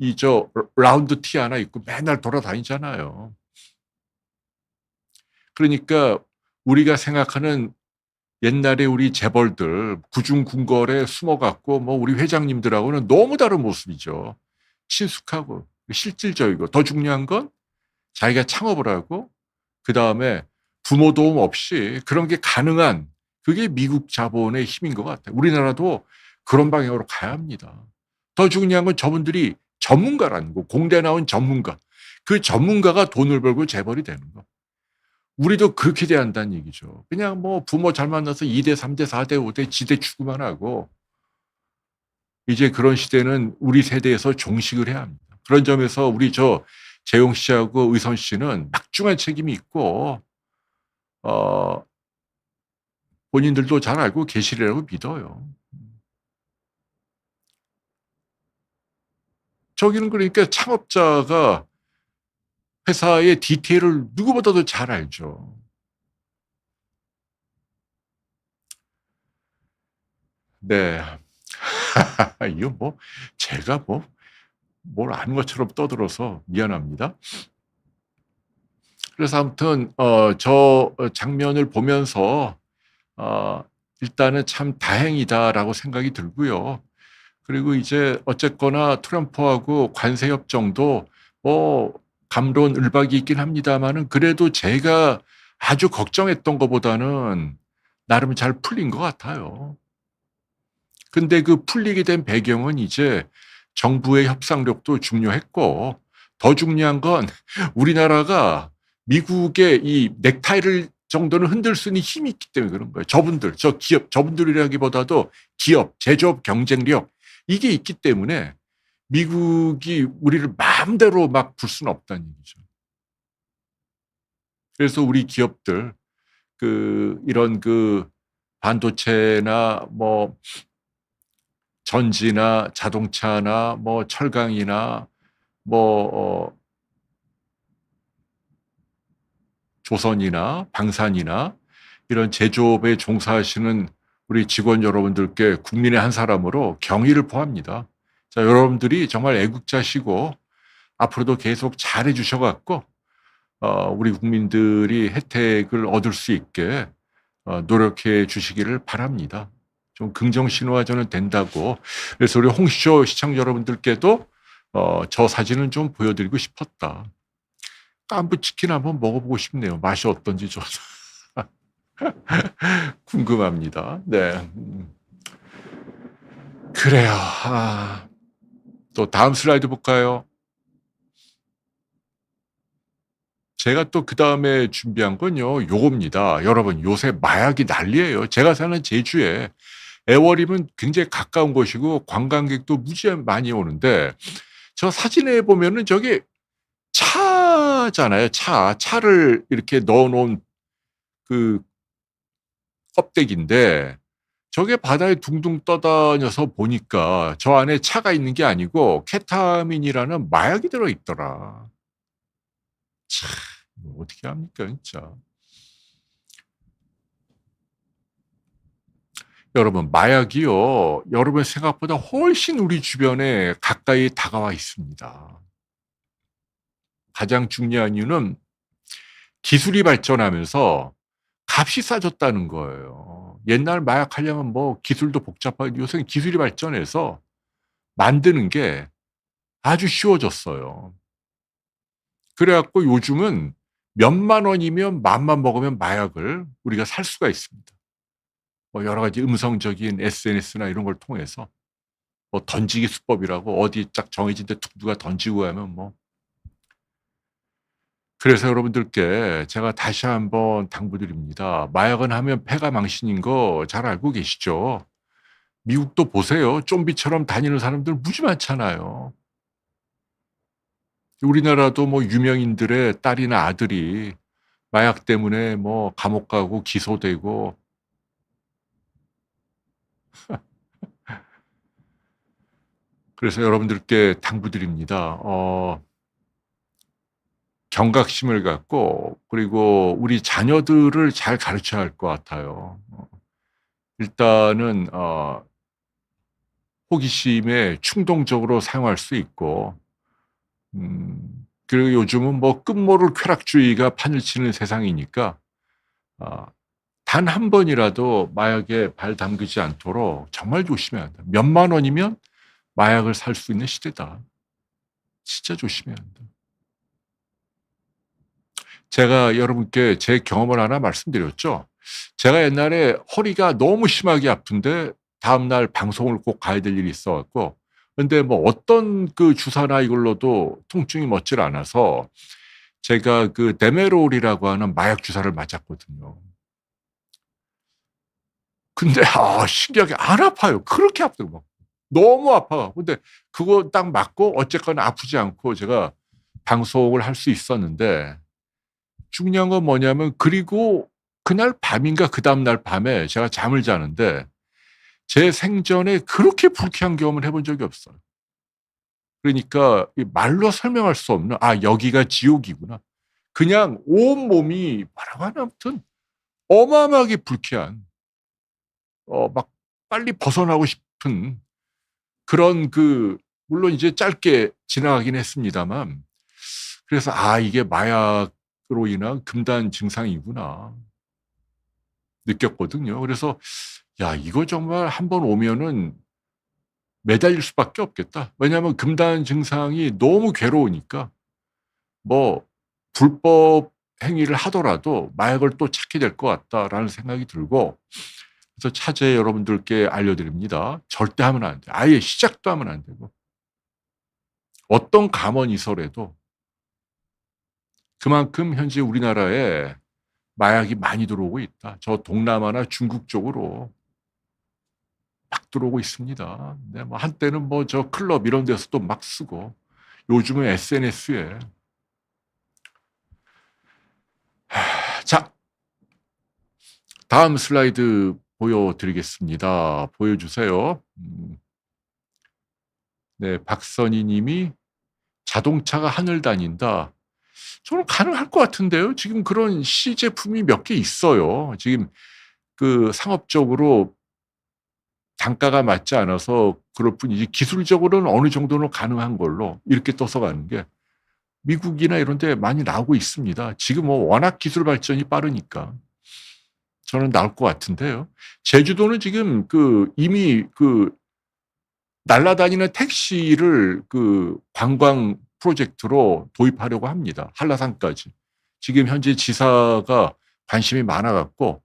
이 저 라운드 티 하나 입고 맨날 돌아다니잖아요. 그러니까 우리가 생각하는 옛날에 우리 재벌들 구중궁궐에 숨어갖고 뭐 우리 회장님들하고는 너무 다른 모습이죠. 친숙하고 실질적이고 더 중요한 건 자기가 창업을 하고 그다음에 부모 도움 없이 그런 게 가능한 그게 미국 자본의 힘인 것 같아요. 우리나라도 그런 방향으로 가야 합니다. 더 중요한 건 저분들이 전문가라는 거, 공대 나온 전문가. 그 전문가가 돈을 벌고 재벌이 되는 거. 우리도 그렇게 돼야 한다는 얘기죠. 그냥 뭐 부모 잘 만나서 2대, 3대, 4대, 5대 지대 추구만 하고 이제 그런 시대는 우리 세대에서 종식을 해야 합니다. 그런 점에서 우리 저 재용 씨하고 의선 씨는 막중한 책임이 있고 본인들도 잘 알고 계시리라고 믿어요. 저기는 그러니까 창업자가 회사의 디테일을 누구보다도 잘 알죠. 네. 이거 뭐 제가 뭐 뭘 아는 것처럼 떠들어서 미안합니다. 그래서 아무튼 저 장면을 보면서 일단은 참 다행이다라고 생각이 들고요. 그리고 이제 어쨌거나 트럼프하고 관세 협정도 뭐 갑론을박이 있긴 합니다마는 그래도 제가 아주 걱정했던 것보다는 나름 잘 풀린 것 같아요. 근데 그 풀리게 된 배경은 이제 정부의 협상력도 중요했고 더 중요한 건 우리나라가 미국의 이 넥타이를 정도는 흔들 수 있는 힘이 있기 때문에 그런 거예요. 저분들, 저 기업, 저분들이라기보다도 기업, 제조업 경쟁력 이게 있기 때문에 미국이 우리를 마음대로 막 불 수는 없다는 얘기죠. 그래서 우리 기업들 이런 반도체나 뭐 전지나 자동차나 뭐 철강이나 뭐 조선이나 방산이나 이런 제조업에 종사하시는 우리 직원 여러분들께 국민의 한 사람으로 경의를 표합니다. 자, 여러분들이 정말 애국자시고 앞으로도 계속 잘해 주셔 갖고 우리 국민들이 혜택을 얻을 수 있게 노력해 주시기를 바랍니다. 좀 긍정 신호가 저는 된다고. 그래서 우리 홍시조 시청자 여러분들께도 저 사진은 좀 보여드리고 싶었다. 깐부치킨 한번 먹어보고 싶네요. 맛이 어떤지 좀 궁금합니다. 네. 그래요. 또 다음 슬라이드 볼까요? 제가 또 그다음에 준비한 건요. 요겁니다. 여러분 요새 마약이 난리예요. 제가 사는 제주에 애월이면 굉장히 가까운 곳이고 관광객도 무지하게 많이 오는데 저 사진에 보면은 저게 차잖아요. 차를 이렇게 넣어 놓은 그 껍데기인데 저게 바다에 둥둥 떠다녀서 보니까 저 안에 차가 있는 게 아니고 케타민이라는 마약이 들어 있더라. 참, 이거 어떻게 합니까, 진짜. 여러분, 마약이요, 여러분 생각보다 훨씬 우리 주변에 가까이 다가와 있습니다. 가장 중요한 이유는 기술이 발전하면서 값이 싸졌다는 거예요. 옛날 마약하려면 뭐 기술도 복잡하고 요새 기술이 발전해서 만드는 게 아주 쉬워졌어요. 그래갖고 요즘은 몇만 원이면 맘만 먹으면 마약을 우리가 살 수가 있습니다. 뭐 여러 가지 음성적인 SNS나 이런 걸 통해서 뭐 던지기 수법이라고 어디 딱 정해진 데 툭 누가 던지고 가면 뭐. 그래서 여러분들께 제가 다시 한번 당부드립니다. 마약은 하면 폐가 망신인 거 잘 알고 계시죠? 미국도 보세요. 좀비처럼 다니는 사람들 무지 많잖아요. 우리나라도 뭐 유명인들의 딸이나 아들이 마약 때문에 뭐 감옥 가고 기소되고. 그래서 여러분들께 당부드립니다. 경각심을 갖고 그리고 우리 자녀들을 잘 가르쳐야 할 것 같아요. 일단은 호기심에 충동적으로 사용할 수 있고 그리고 요즘은 뭐 끝모를 쾌락주의가 판을 치는 세상이니까 단 한 번이라도 마약에 발 담그지 않도록 정말 조심해야 한다. 몇만 원이면 마약을 살 수 있는 시대다. 진짜 조심해야 한다. 제가 여러분께 제 경험을 하나 말씀드렸죠. 제가 옛날에 허리가 너무 심하게 아픈데 다음날 방송을 꼭 가야 될 일이 있어 갖고 근데 뭐 어떤 그 주사나 이걸로도 통증이 멎질 않아서 제가 그 데메롤이라고 하는 마약 주사를 맞았거든요. 근데 신기하게 안 아파요. 그렇게 아프더라고요. 너무 아파 갖고. 근데 그거 딱 맞고 어쨌거나 아프지 않고 제가 방송을 할 수 있었는데 중요한 건 뭐냐면 그리고 그날 밤인가 그다음 날 밤에 제가 잠을 자는데 제 생전에 그렇게 불쾌한 경험을 해본 적이 없어요. 그러니까 이 말로 설명할 수 없는 '아 여기가 지옥이구나.' 그냥 온몸이 뭐라고 하나 아무튼 어마어마하게 불쾌한 막 빨리 벗어나고 싶은 그런 물론 이제 짧게 지나가긴 했습니다만 그래서 '아 이게 마약으로 인한 금단 증상이구나.' 느꼈거든요. 그래서 '야 이거 정말 한번 오면은 매달릴 수밖에 없겠다.' 왜냐하면 금단 증상이 너무 괴로우니까 뭐 '불법 행위를 하더라도 마약을 또 찾게 될 것 같다.'라는 생각이 들고 그래서 차제에 여러분들께 알려드립니다. 절대 하면 안 돼요. 아예 시작도 하면 안 되고. 어떤 감언이설에도 그만큼 현재 우리나라에 마약이 많이 들어오고 있다. 저 동남아나 중국 쪽으로 막 들어오고 있습니다. 네, 뭐 한때는 뭐 저 클럽 이런 데서도 막 쓰고 요즘은 SNS에. 자, 다음 슬라이드 보여드리겠습니다. 보여주세요. 네, 박선희 님이 자동차가 하늘 다닌다. 저는 가능할 것 같은데요. 지금 그런 시제품이 몇 개 있어요. 지금 상업적으로 단가가 맞지 않아서 그럴 뿐이지 기술적으로는 어느 정도는 가능한 걸로 이렇게 떠서 가는 게 미국이나 이런 데 많이 나오고 있습니다. 지금 뭐 워낙 기술 발전이 빠르니까 저는 나올 것 같은데요. 제주도는 지금 이미 날아다니는 택시를 관광 프로젝트로 도입하려고 합니다. 한라산까지. 지금 현재 지사가 관심이 많아 갖고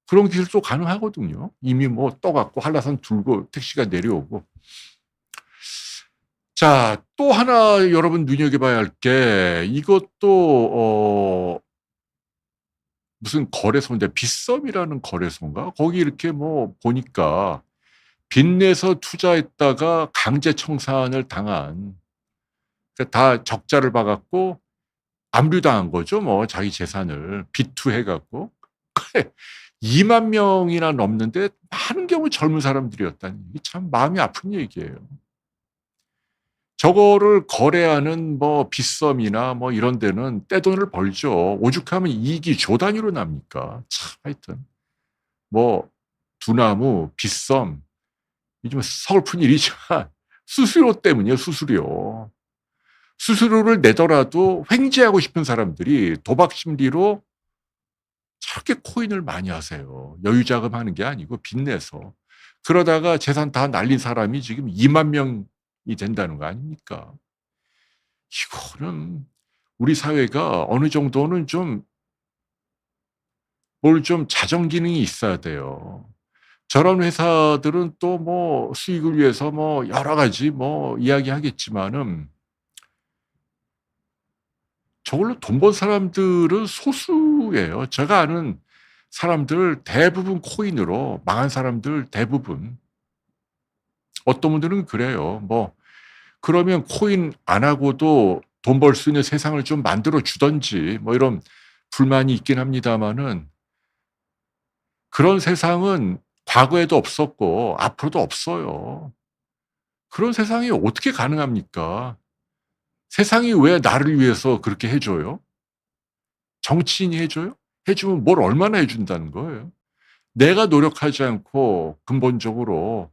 그런 기술도 가능하거든요. 이미 뭐 떠 갖고 한라산 들고 택시가 내려오고. 자, 또 하나 여러분 눈여겨봐야 할 게 이것도 무슨 거래소인데 빗썸이라는 거래소인가? 거기 이렇게 뭐 보니까 빚내서 투자했다가 강제 청산을 당한 그러니까 다 적자를 봐 갖고 압류당한 거죠 뭐 자기 재산을 비투해 갖고. 2만 명이나 넘는데 많은 경우 젊은 사람들이었다니 이게 참 마음이 아픈 얘기예요. 저거를 거래하는 뭐 빗썸이나 뭐 이런 데는 떼돈을 벌죠. 오죽하면 이익이 조 단위로 납니까? 참 하여튼 뭐 두나무, 빗썸 이좀 서글픈 일이지만 수수료 때문이에요, 수수료. 수수료를 내더라도 횡재하고 싶은 사람들이 도박 심리로 저렇게 코인을 많이 하세요. 여유 자금하는 게 아니고 빚내서. 그러다가 재산 다 날린 사람이 지금 2만 명이 된다는 거 아닙니까? 이거는 우리 사회가 어느 정도는 좀 뭘 좀 자정 기능이 있어야 돼요. 저런 회사들은 또 뭐 수익을 위해서 뭐 여러 가지 뭐 이야기하겠지만은 저걸로 돈 번 사람들은 소수예요. 제가 아는 사람들 대부분 코인으로 망한 사람들 대부분. 어떤 분들은 그래요. 뭐 그러면 코인 안 하고도 돈 벌 수 있는 세상을 좀 만들어 주든지 뭐 이런 불만이 있긴 합니다마는 그런 세상은 과거에도 없었고 앞으로도 없어요. 그런 세상이 어떻게 가능합니까? 세상이 왜 나를 위해서 그렇게 해 줘요? 정치인이 해 줘요? 해 주면 뭘 얼마나 해 준다는 거예요. 내가 노력하지 않고 근본적으로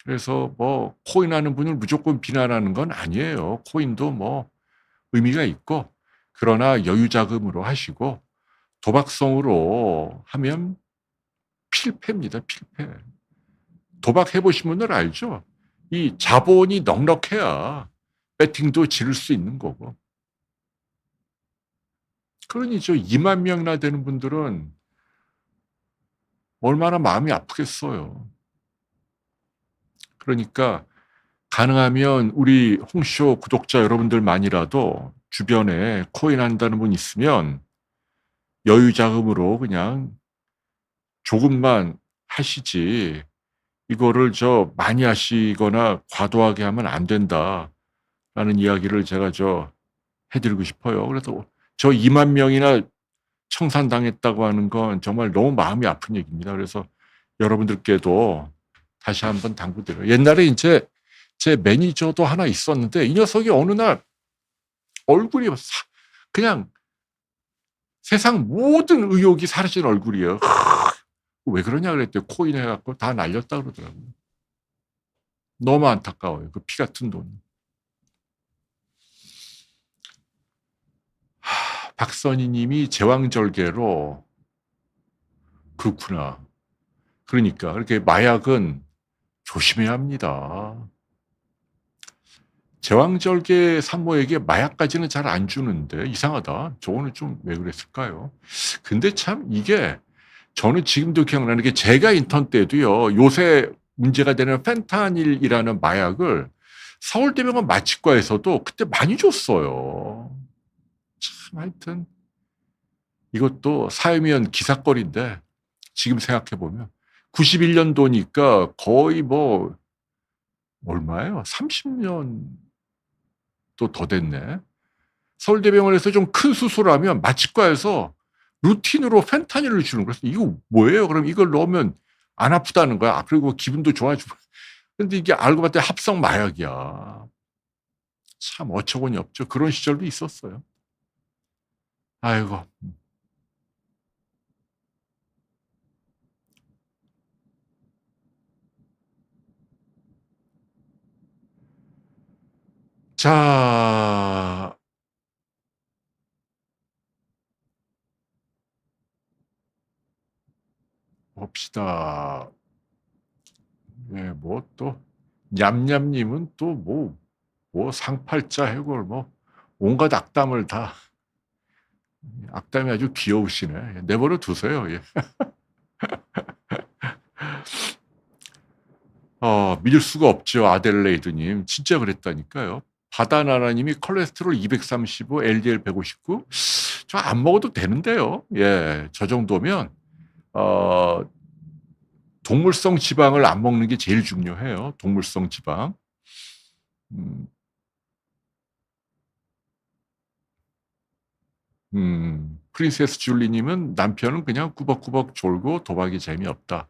그래서 뭐 코인하는 분을 무조건 비난하는 건 아니에요. 코인도 뭐 의미가 있고 그러나 여유 자금으로 하시고 도박성으로 하면 필패입니다, 필패. 도박해 보신 분들 알죠? 이 자본이 넉넉해야 배팅도 지를 수 있는 거고. 그러니 저 2만 명이나 되는 분들은 얼마나 마음이 아프겠어요. 그러니까 가능하면 우리 홍쇼 구독자 여러분들만이라도 주변에 코인 한다는 분 있으면 여유 자금으로 그냥 조금만 하시지 이거를 저 많이 하시거나 과도하게 하면 안 된다라는 이야기를 제가 해 드리고 싶어요. 그래서 저 2만 명이나 청산당했다고 하는 건 정말 너무 마음이 아픈 얘기입니다. 그래서 여러분들께도 다시 한번 당부드려요. 옛날에 인제 제 매니저도 하나 있었는데 이 녀석이 어느 날 얼굴이 그냥 세상 모든 의욕이 사라진 얼굴이에요. "왜 그러냐?" 그랬더니 "코인 해 갖고 다 날렸다." 그러더라고요. 너무 안타까워요, 그 피 같은 돈. 박선희 님이 제왕절개로 그렇구나. 그러니까 그렇게 마약은 조심해야 합니다. 제왕절개 산모에게 마약까지는 잘 안 주는데 이상하다. 저거는 좀 왜 그랬을까요? 근데 참 이게 저는 지금도 기억나는 게 제가 인턴 때도요. 요새 문제가 되는 펜타닐이라는 마약을 서울대병원 마취과에서도 그때 많이 줬어요. 참 하여튼 이것도 사회면 기사거리인데 지금 생각해 보면 91년도니까 거의 뭐 얼마예요? 30년 또 더 됐네. 서울대병원에서 좀 큰 수술하면 마취과에서 루틴으로 펜타닐을 주는 거예요. 이거 뭐예요? 그럼 이걸 넣으면 안 아프다는 거야. 그리고 기분도 좋아지고. 근데 이게 알고 봤더니 합성 마약이야. 참 어처구니 없죠. 그런 시절도 있었어요. 아이고. 자, 봅시다. 예, 뭐 또 냠냠님은 또 뭐 상팔자 해골 뭐 온갖 악담을 다 악담이 아주 귀여우시네. 내버려 두세요. 예. 믿을 수가 없죠. 아델레이드님. 진짜 그랬다니까요. 바다나라님이 콜레스테롤 235, LDL 159. 저 안 먹어도 되는데요. 예, 저 정도면 어, 동물성 지방을 안 먹는 게 제일 중요해요. 동물성 지방. 음, 프린세스 줄리님은 남편은 그냥 꾸벅꾸벅 졸고 도박이 재미없다.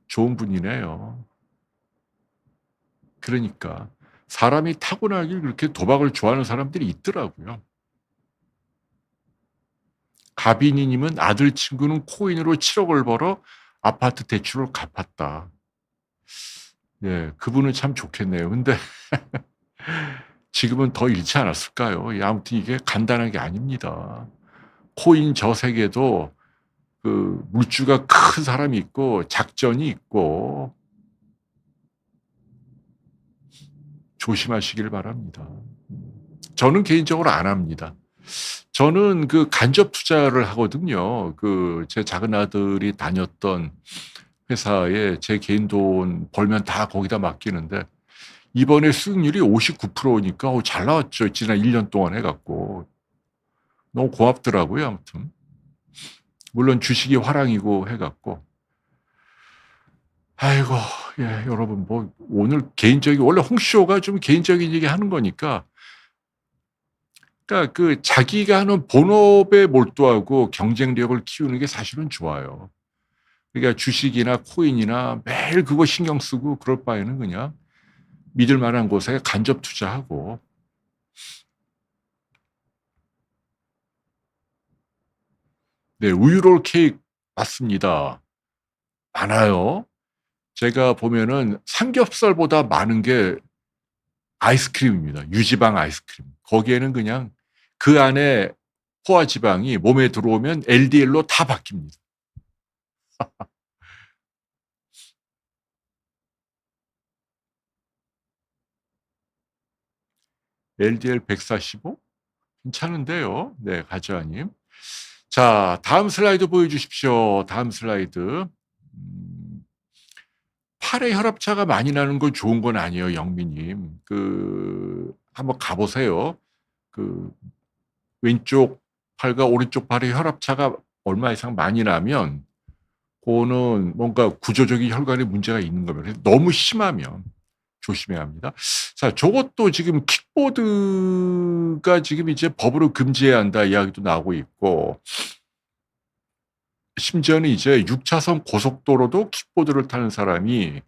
좋은 분이네요. 그러니까 사람이 타고나길 그렇게 도박을 좋아하는 사람들이 있더라고요. 가비니님은 아들 친구는 코인으로 7억을 벌어 아파트 대출을 갚았다. 예, 그분은 참 좋겠네요. 근데 지금은 더 잃지 않았을까요? 예, 아무튼 이게 간단한 게 아닙니다. 코인 저 세계도 그 물주가 큰 사람이 있고 작전이 있고 조심하시길 바랍니다. 저는 개인적으로 안 합니다. 저는 그 간접 투자를 하거든요. 그 제 작은 아들이 다녔던 회사에 제 개인 돈 벌면 다 거기다 맡기는데 이번에 수익률이 59%니까 잘 나왔죠. 지난 1년 동안 해갖고. 너무 고맙더라고요. 아무튼. 물론 주식이 화랑이고 해갖고. 아이고, 예, 여러분, 뭐, 오늘 개인적인, 원래 홍쇼가 좀 개인적인 얘기 하는 거니까. 그러니까 그 자기가 하는 본업에 몰두하고 경쟁력을 키우는 게 사실은 좋아요. 그러니까 주식이나 코인이나 매일 그거 신경 쓰고 그럴 바에는 그냥 믿을 만한 곳에 간접 투자하고. 네, 우유롤 케이크 맞습니다. 많아요. 제가 보면은 삼겹살보다 많은 게 아이스크림입니다. 유지방 아이스크림. 거기에는 그냥 그 안에 포화 지방이 몸에 들어오면 LDL로 다 바뀝니다. LDL 145? 괜찮은데요. 네, 가즈아님. 자, 다음 슬라이드 보여주십시오. 다음 슬라이드. 팔에 혈압차가 많이 나는 건 좋은 건 아니에요, 영미님. 한번 가보세요. 그, 왼쪽 팔과 오른쪽 팔에 혈압차가 얼마 이상 많이 나면, 그거는 뭔가 구조적인 혈관에 문제가 있는 겁니다. 너무 심하면 조심해야 합니다. 자, 저것도 지금 킥보드가 지금 이제 법으로 금지해야 한다 이야기도 나오고 있고, 심지어는 이제 6차선 고속도로도 킥보드를 타는 사람이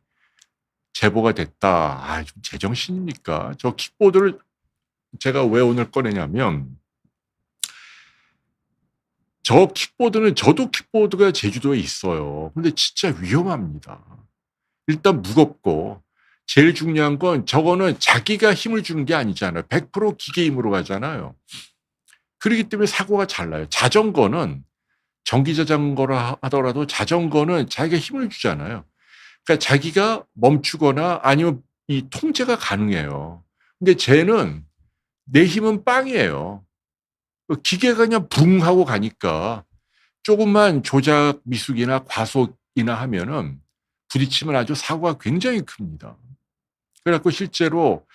제보가 됐다. 아, 좀 제정신입니까? 저 킥보드를 제가 왜 오늘 꺼내냐면, 저 킥보드는 저도 킥보드가 제주도에 있어요. 근데 진짜 위험합니다. 일단 무겁고, 제일 중요한 건 저거는 자기가 힘을 주는 게 아니잖아요. 100% 기계 힘으로 가잖아요. 그렇기 때문에 사고가 잘 나요. 자전거는 전기 자전거라 하더라도 자전거는 자기가 힘을 주잖아요. 그러니까 자기가 멈추거나 아니면 이 통제가 가능해요. 근데 쟤는 내 힘은 빵이에요. 기계가 그냥 붕 하고 가니까 조금만 조작 미숙이나 과속이나 하면은 부딪히면 아주 사고가 굉장히 큽니다. 그래갖고 실제로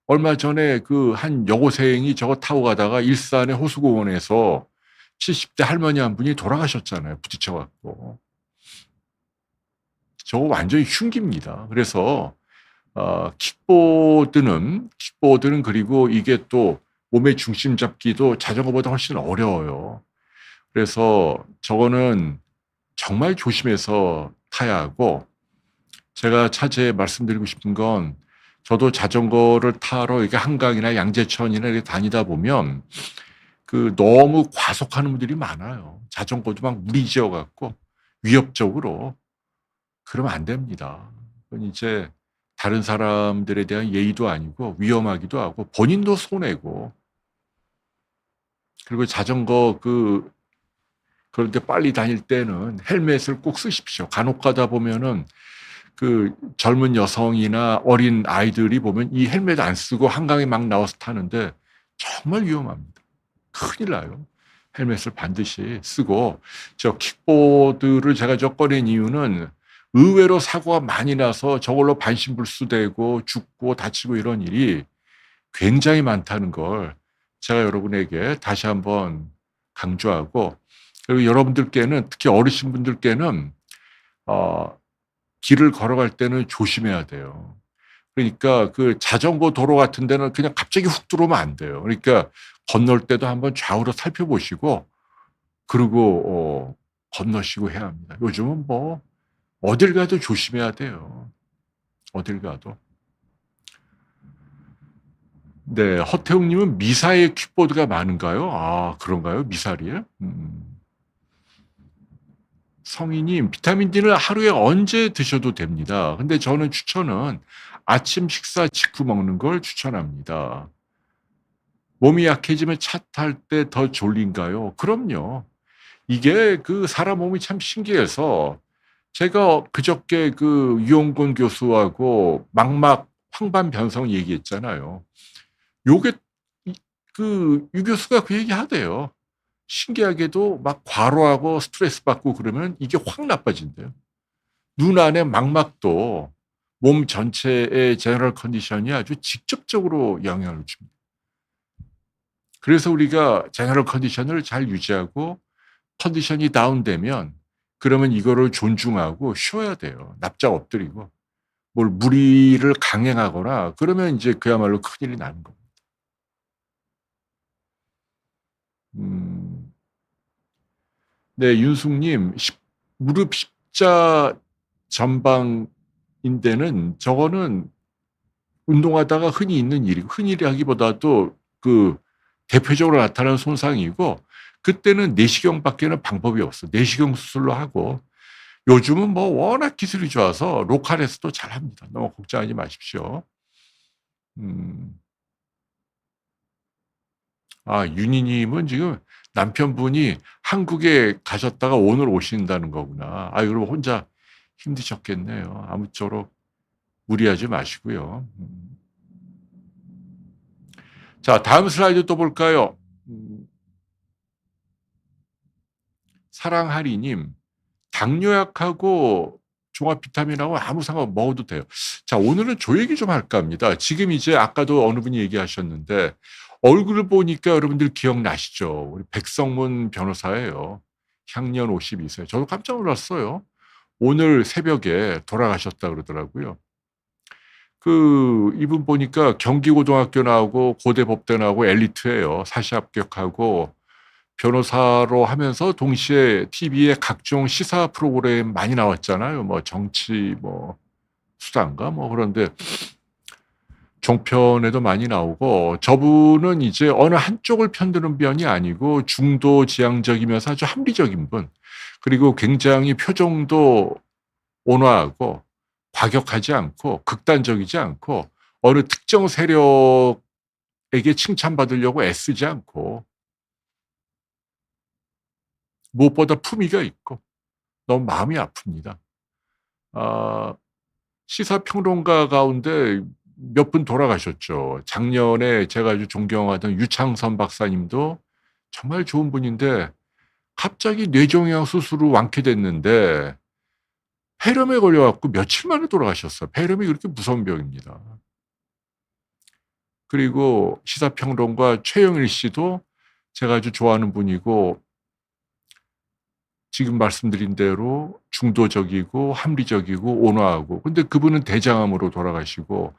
얼마 전에 그 한 여고생이 저거 타고 가다가 일산의 호수공원에서 70대 할머니 한 분이 돌아가셨잖아요. 부딪혀갖고. 저거 완전히 흉기입니다. 그래서 킥보드는 그리고 이게 또 몸의 중심 잡기도 자전거보다 훨씬 어려워요. 그래서 저거는 정말 조심해서 타야 하고, 제가 차제에 말씀드리고 싶은 건, 저도 자전거를 타러 이게 한강이나 양재천이나 이렇게 다니다 보면 그 너무 과속하는 분들이 많아요. 자전거도 막 무리지어 갖고 위협적으로. 그러면 안 됩니다. 그건 이제 다른 사람들에 대한 예의도 아니고 위험하기도 하고 본인도 손해고. 그리고 자전거 그런데 빨리 다닐 때는 헬멧을 꼭 쓰십시오. 간혹 가다 보면은 그 젊은 여성이나 어린 아이들이 보면 이 헬멧 안 쓰고 한강에 막 나와서 타는데 정말 위험합니다. 큰일 나요. 헬멧을 반드시 쓰고, 저 킥보드를 제가 꺼낸 이유는 의외로 사고가 많이 나서 저걸로 반신불수되고 죽고 다치고 이런 일이 굉장히 많다는 걸 제가 여러분에게 다시 한번 강조하고, 그리고 여러분들께는, 특히 어르신분들께는 길을 걸어갈 때는 조심해야 돼요. 그러니까 그 자전거 도로 같은 데는 그냥 갑자기 훅 들어오면 안 돼요. 그러니까 건널 때도 한번 좌우로 살펴보시고 그리고 건너시고 해야 합니다. 요즘은 뭐 어딜 가도 조심해야 돼요. 어딜 가도. 네. 허태웅 님은 미사의 킥보드가 많은가요? 아 그런가요? 미사리에? 성희님, 비타민 D는 하루에 언제 드셔도 됩니다. 근데 저는 추천은 아침 식사 직후 먹는 걸 추천합니다. 몸이 약해지면 차 탈 때 더 졸린가요? 그럼요. 이게 그 사람 몸이 참 신기해서 제가 그저께 그 유용곤 교수하고 망막 황반 변성 얘기했잖아요. 요게 유 교수가 그 얘기 하대요. 신기하게도 막 과로하고 스트레스 받고 그러면 이게 확 나빠진대요. 눈 안에 망막도 몸 전체의 제너럴 컨디션이 아주 직접적으로 영향을 줍니다. 그래서 우리가 제너럴 컨디션을 잘 유지하고 컨디션이 다운되면 그러면 이거를 존중하고 쉬어야 돼요. 납작 엎드리고. 뭘 무리를 강행하거나 그러면 이제 그야말로 큰일이 나는 겁니다. 음. 네, 윤숙님, 무릎 십자 전방인대는 저거는 운동하다가 흔히 있는 일이고, 흔히라기보다도 그 대표적으로 나타나는 손상이고, 그때는 내시경밖에는 방법이 없어. 내시경 수술로 하고, 요즘은 뭐 워낙 기술이 좋아서 로컬에서도 잘 합니다. 너무 걱정하지 마십시오. 음. 아, 윤희님은 지금 남편분이 한국에 가셨다가 오늘 오신다는 거구나. 아, 그럼 혼자 힘드셨겠네요. 아무쪼록 무리하지 마시고요. 자, 다음 슬라이드 또 볼까요? 사랑하리님, 당뇨약하고 종합 비타민하고 아무 상관 먹어도 돼요. 자, 오늘은 조 얘기 좀 할까 합니다. 지금 이제 아까도 어느 분이 얘기하셨는데 얼굴을 보니까 여러분들 기억나시죠? 우리 백성문 변호사예요. 향년 52세. 저도 깜짝 놀랐어요. 오늘 새벽에 돌아가셨다 그러더라고요. 이분 보니까 경기고등학교 나오고 고대법대 나오고 엘리트예요. 사시 합격하고 변호사로 하면서 동시에 TV에 각종 시사 프로그램 많이 나왔잖아요. 뭐 정치 뭐 수다인가 뭐 그런데 종편에도 많이 나오고 저분은 이제 어느 한쪽을 편드는 편이 아니고 중도 지향적이면서 아주 합리적인 분. 그리고 굉장히 표정도 온화하고 과격하지 않고 극단적이지 않고 어느 특정 세력에게 칭찬받으려고 애쓰지 않고 무엇보다 품위가 있고 너무 마음이 아픕니다. 아, 시사평론가 가운데 몇 분 돌아가셨죠. 작년에 제가 아주 존경하던 유창선 박사님도 정말 좋은 분인데 갑자기 뇌종양 수술 후 완쾌됐는데 폐렴에 걸려 갖고 며칠 만에 돌아가셨어요. 폐렴이 그렇게 무서운 병입니다. 그리고 시사평론가 최영일 씨도 제가 아주 좋아하는 분이고 지금 말씀드린 대로 중도적이고 합리적이고 온화하고 근데 그분은 대장암으로 돌아가시고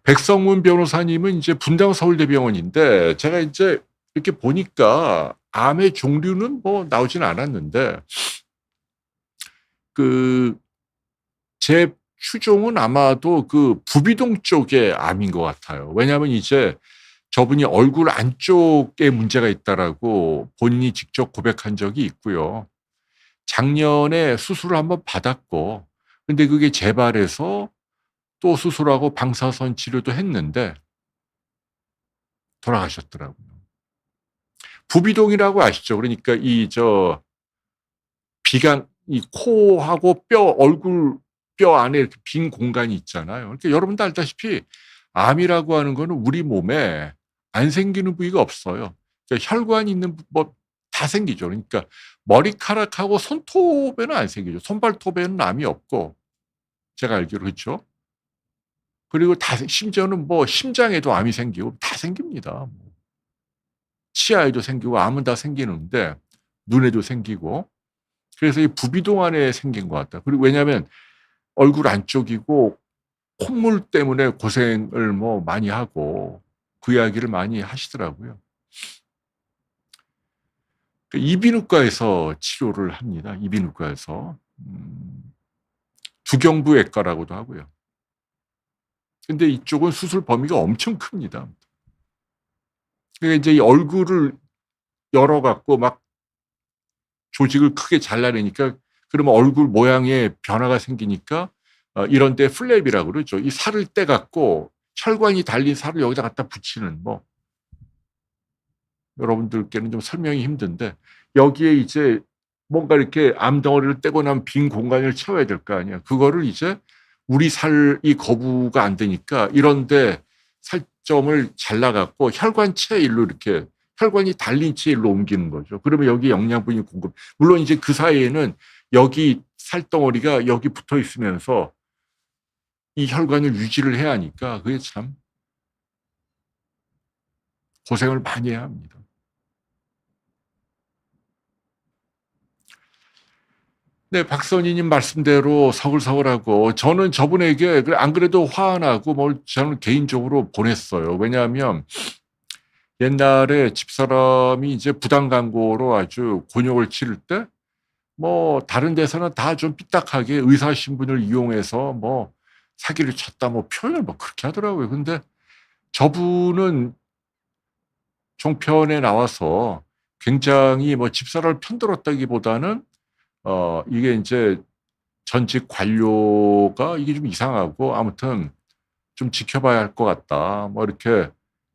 백성문 변호사님은 이제 분당 서울대병원인데 제가 이제 이렇게 보니까 암의 종류는 뭐 나오진 않았는데 제 추종은 아마도 그 부비동 쪽의 암인 것 같아요. 왜냐하면 이제 저분이 얼굴 안쪽에 문제가 있다라고 본인이 직접 고백한 적이 있고요. 작년에 수술을 한번 받았고 근데 그게 재발해서 또 수술하고 방사선 치료도 했는데 돌아가셨더라고요. 부비동이라고 아시죠? 그러니까 비강 이 코하고 얼굴 뼈 안에 이렇게 빈 공간이 있잖아요. 그러니까 여러분도 알다시피 암이라고 하는 거는 우리 몸에 안 생기는 부위가 없어요. 그러니까 혈관이 있는 뭐 다 생기죠. 그러니까 머리카락하고 손톱에는 안 생기죠. 손발톱에는 암이 없고 제가 알기로 그렇죠. 그리고 심지어는 뭐 심장에도 암이 생기고 다 생깁니다. 치아에도 생기고 암은 다 생기는데 눈에도 생기고 그래서 이 부비동 안에 생긴 것 같다. 그리고 왜냐하면 얼굴 안쪽이고 콧물 때문에 고생을 뭐 많이 하고 그 이야기를 많이 하시더라고요. 이비인후과에서 치료를 합니다. 이비인후과에서. 두경부외과라고도 하고요. 근데 이쪽은 수술 범위가 엄청 큽니다. 그러니까 이제 이 얼굴을 열어 갖고 막 조직을 크게 잘라내니까 그러면 얼굴 모양에 변화가 생기니까 이런 데 플랩이라고 그러죠. 이 살을 떼 갖고 혈관이 달린 살을 여기다 갖다 붙이는 뭐 여러분들께는 좀 설명이 힘든데 여기에 이제 뭔가 이렇게 암덩어리를 떼고 나면 빈 공간을 채워야 될 거 아니야. 그거를 이제 우리 살이 거부가 안 되니까 이런데 살점을 잘라갖고 혈관체 일로 이렇게 혈관이 달린 채 일로 옮기는 거죠. 그러면 여기 영양분이 공급. 물론 이제 그 사이에는 여기 살덩어리가 여기 붙어 있으면서 이 혈관을 유지를 해야 하니까 그게 참 고생을 많이 해야 합니다. 네, 박선희님 말씀대로 서글서글하고 저는 저분에게 안 그래도 화나고 뭘 저는 개인적으로 보냈어요. 왜냐하면 옛날에 집사람이 이제 부당 광고로 아주 곤욕을 치를 때 뭐 다른 데서는 다 좀 삐딱하게 의사 신분을 이용해서 뭐 사기를 쳤다 뭐 표현을 뭐 그렇게 하더라고요. 근데 저분은 종편에 나와서 굉장히 뭐 집사람을 편들었다기보다는 이게 이제 전직 관료가 이게 좀 이상하고 아무튼 좀 지켜봐야 할 것 같다. 뭐 이렇게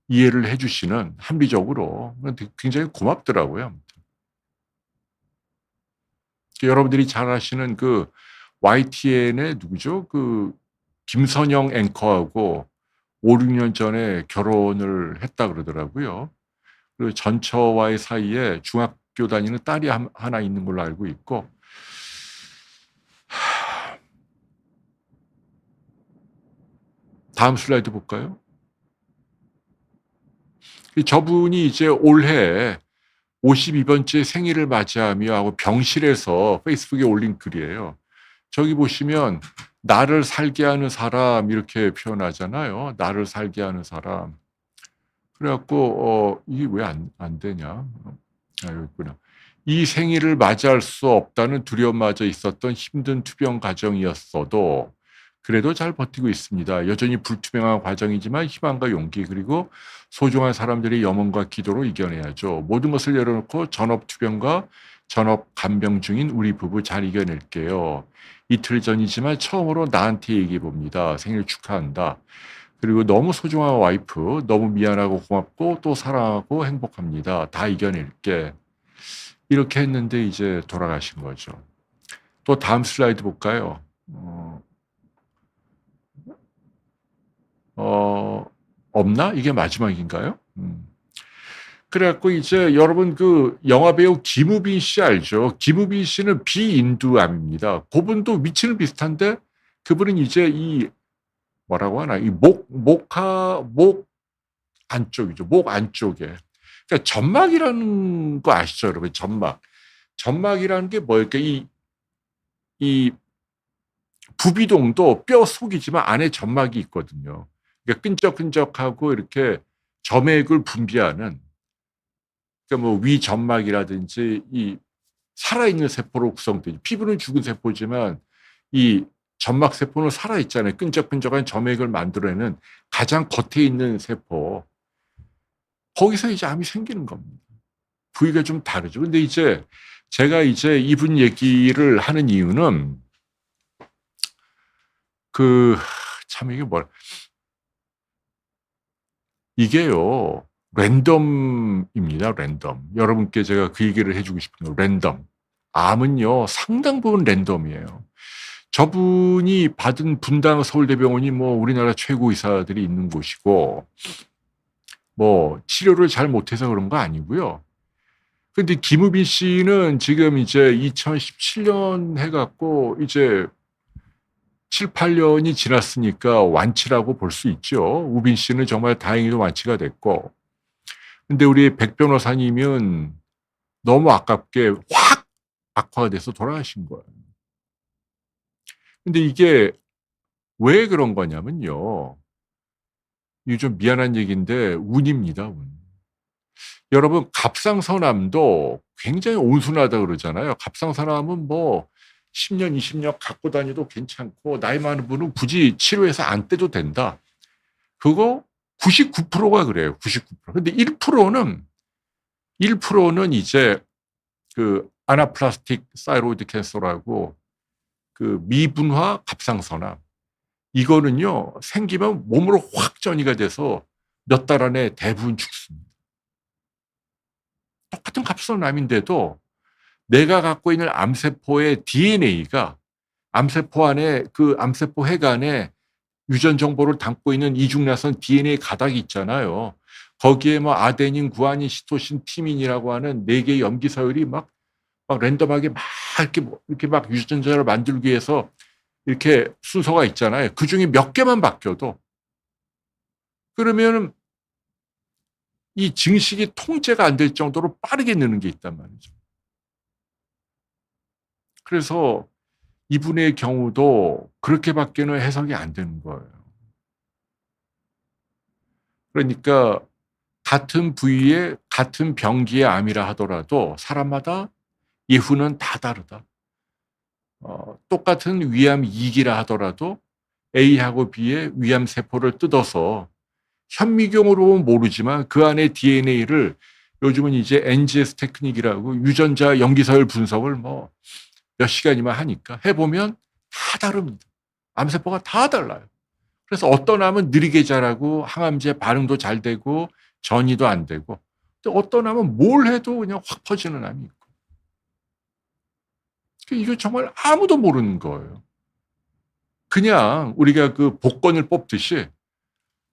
이해를 해주시는 합리적으로 굉장히 고맙더라고요. 여러분들이 잘 아시는 그 YTN의 누구죠? 그 김선영 앵커하고 5, 6년 전에 결혼을 했다 그러더라고요. 그리고 전처와의 사이에 중학교 다니는 딸이 하나 있는 걸로 알고 있고 다음 슬라이드 볼까요? 저분이 이제 올해 52번째 생일을 맞이하며 하고 병실에서 페이스북에 올린 글이에요. 저기 보시면 나를 살게 하는 사람 이렇게 표현하잖아요. 나를 살게 하는 사람. 그래갖고 이게 왜 안 되냐? 여기 있구나. 이 생일을 맞이할 수 없다는 두려움마저 있었던 힘든 투병 과정이었어도 그래도 잘 버티고 있습니다. 여전히 불투명한 과정이지만 희망과 용기 그리고 소중한 사람들의 염원과 기도로 이겨내야죠. 모든 것을 열어놓고 전업 투병과 전업 간병 중인 우리 부부 잘 이겨낼게요. 이틀 전이지만 처음으로 나한테 얘기해 봅니다. 생일 축하한다. 그리고 너무 소중한 와이프, 너무 미안하고 고맙고 또 사랑하고 행복합니다. 다 이겨낼게. 이렇게 했는데 이제 돌아가신 거죠. 또 다음 슬라이드 볼까요? 없나? 이게 마지막인가요? 그래갖고 이제 여러분 그 영화배우 김우빈 씨 알죠? 김우빈 씨는 비인두암입니다. 그분도 위치는 비슷한데 그분은 이제 이 뭐라고 하나 이 목 안쪽이죠. 목 안쪽에. 그러니까 점막이라는 거 아시죠, 여러분? 점막. 점막이라는 게 뭐일까? 이 부비동도 뼈 속이지만 안에 점막이 있거든요. 그러니까 끈적끈적하고 이렇게 점액을 분비하는 그러니까 뭐 위점막이라든지 이 살아있는 세포로 구성되죠. 피부는 죽은 세포지만 이 점막 세포는 살아있잖아요. 끈적끈적한 점액을 만들어내는 가장 겉에 있는 세포. 거기서 이제 암이 생기는 겁니다. 부위가 좀 다르죠. 근데 이제 제가 이제 이분 얘기를 하는 이유는 참 이게 이게요. 랜덤입니다. 랜덤. 여러분께 제가 그 얘기를 해주고 싶은 거 랜덤. 암은요. 상당 부분 랜덤이에요. 저분이 받은 분당 서울대병원이 뭐 우리나라 최고 의사들이 있는 곳이고 뭐 치료를 잘 못해서 그런 거 아니고요. 근데 김우빈 씨는 지금 이제 2017년 해갖고 이제 7, 8년이 지났으니까 완치라고 볼 수 있죠. 우빈 씨는 정말 다행히도 완치가 됐고. 근데 우리 백 변호사님은 너무 아깝게 확 악화가 돼서 돌아가신 거예요. 근데 이게 왜 그런 거냐면요. 이게 좀 미안한 얘기인데 운입니다, 운. 여러분 갑상선암도 굉장히 온순하다 그러잖아요. 갑상선암은 뭐 10 년, 20년 갖고 다녀도 괜찮고 나이 많은 분은 굳이 치료해서 안 떼도 된다. 그거 99%가 그래요. 99%. 근데 1%는 이제 그 아나플라스틱 사이로이드 캔서라고 그 미분화 갑상선암. 이거는요. 생기면 몸으로 확 전이가 돼서 몇 달 안에 대부분 죽습니다. 똑같은 갑상선암인데도 내가 갖고 있는 암세포의 DNA가 암세포 안에 그 암세포 핵 안에 유전 정보를 담고 있는 이중나선 DNA 가닥이 있잖아요. 거기에 뭐 아데닌, 구아닌, 시토신, 티민이라고 하는 4개의 염기 서열이 막 랜덤하게 막 이렇게 막 유전자를 만들기 위해서 이렇게 순서가 있잖아요. 그중에 몇 개만 바뀌어도 그러면은 이 증식이 통제가 안 될 정도로 빠르게 느는 게 있단 말이죠. 그래서 이분의 경우도 그렇게밖에는 해석이 안 되는 거예요. 그러니까 같은 부위에 같은 병기의 암이라 하더라도 사람마다 예후는 다 다르다. 똑같은 위암 2기라 하더라도 A하고 B의 위암 세포를 뜯어서 현미경으로는 모르지만 그 안에 DNA를 요즘은 이제 NGS 테크닉이라고 유전자 염기서열 분석을 뭐 몇 시간이면 하니까 해보면 다 다릅니다. 암세포가 다 달라요. 그래서 어떤 암은 느리게 자라고 항암제 반응도 잘 되고 전이도 안 되고 또 어떤 암은 뭘 해도 그냥 확 퍼지는 암이 있고 이거 정말 아무도 모르는 거예요. 그냥 우리가 그 복권을 뽑듯이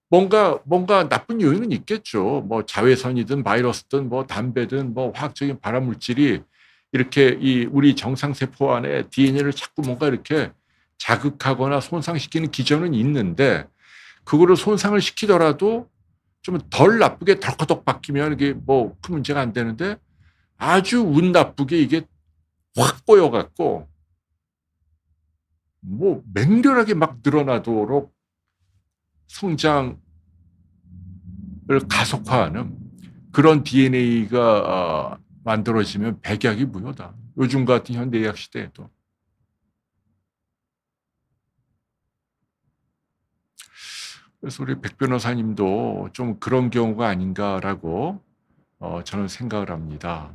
뭔가 나쁜 요인은 있겠죠. 뭐 자외선이든 바이러스든 뭐 담배든 뭐 화학적인 발암 물질이 이렇게 이 우리 정상 세포 안에 DNA를 자꾸 뭔가 이렇게 자극하거나 손상시키는 기전은 있는데 그거를 손상을 시키더라도 좀 덜 나쁘게 덜커덕 바뀌면 이게 뭐 큰 문제가 안 되는데 아주 운 나쁘게 이게 확 꼬여 갖고 뭐 맹렬하게 막 늘어나도록 성장을 가속화하는 그런 DNA가 만들어지면 백약이 무효다. 요즘 같은 현대의학 시대에도. 그래서 우리 백 변호사님도 좀 그런 경우가 아닌가라고 저는 생각을 합니다.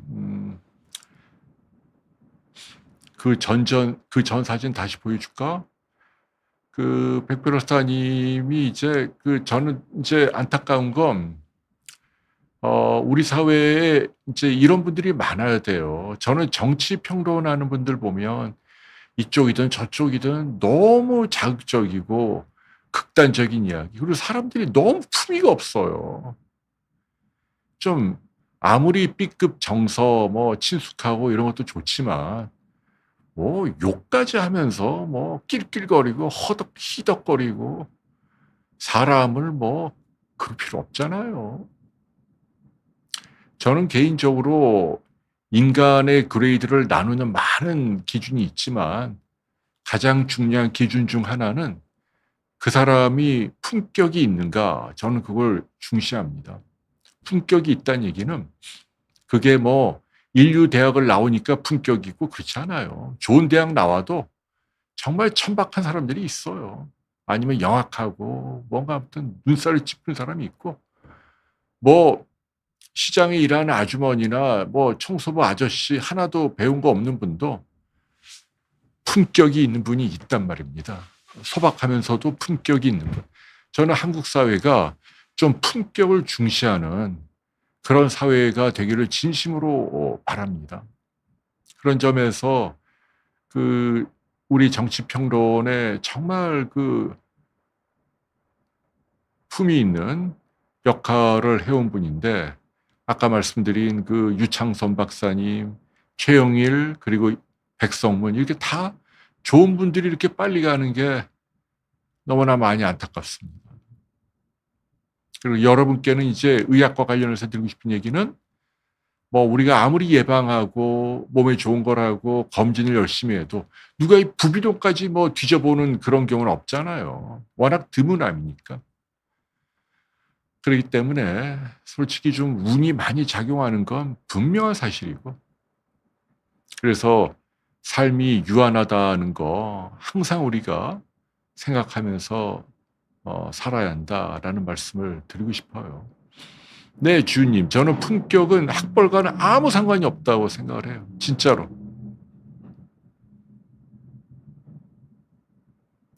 그 전 사진 다시 보여줄까? 그 백 변호사님이 이제 저는 이제 안타까운 건 우리 사회에 이제 이런 분들이 많아야 돼요. 저는 정치 평론하는 분들 보면 이쪽이든 저쪽이든 너무 자극적이고 극단적인 이야기. 그리고 사람들이 너무 품위가 없어요. 좀 아무리 B급 정서 뭐 친숙하고 이런 것도 좋지만 뭐 욕까지 하면서 뭐 낄낄거리고 희덕거리고 사람을 뭐 그럴 필요 없잖아요. 저는 개인적으로 인간의 그레이드를 나누는 많은 기준이 있지만 가장 중요한 기준 중 하나는 그 사람이 품격이 있는가 저는 그걸 중시합니다. 품격이 있다는 얘기는 그게 뭐 인류 대학을 나오니까 품격이고 그렇지 않아요. 좋은 대학 나와도 정말 천박한 사람들이 있어요. 아니면 영악하고 뭔가 아무튼 눈살을 찌푸는 사람이 있고 뭐 시장에 일하는 아주머니나 뭐 청소부 아저씨 하나도 배운 거 없는 분도 품격이 있는 분이 있단 말입니다. 소박하면서도 품격이 있는 분. 저는 한국 사회가 좀 품격을 중시하는 그런 사회가 되기를 진심으로 바랍니다. 그런 점에서 우리 정치평론에 정말 품이 있는 역할을 해온 분인데 아까 말씀드린 유창선 박사님, 최영일 그리고 백성문 이렇게 다 좋은 분들이 이렇게 빨리 가는 게 너무나 많이 안타깝습니다. 그리고 여러분께는 이제 의학과 관련해서 드리고 싶은 얘기는 뭐 우리가 아무리 예방하고 몸에 좋은 거라고 검진을 열심히 해도 누가 이 부비동까지 뭐 뒤져보는 그런 경우는 없잖아요. 워낙 드문 암이니까. 그렇기 때문에 솔직히 좀 운이 많이 작용하는 건 분명한 사실이고, 그래서 삶이 유한하다는 거 항상 우리가 생각하면서 살아야 한다라는 말씀을 드리고 싶어요. 네, 주님, 저는 품격은 학벌과는 아무 상관이 없다고 생각을 해요. 진짜로.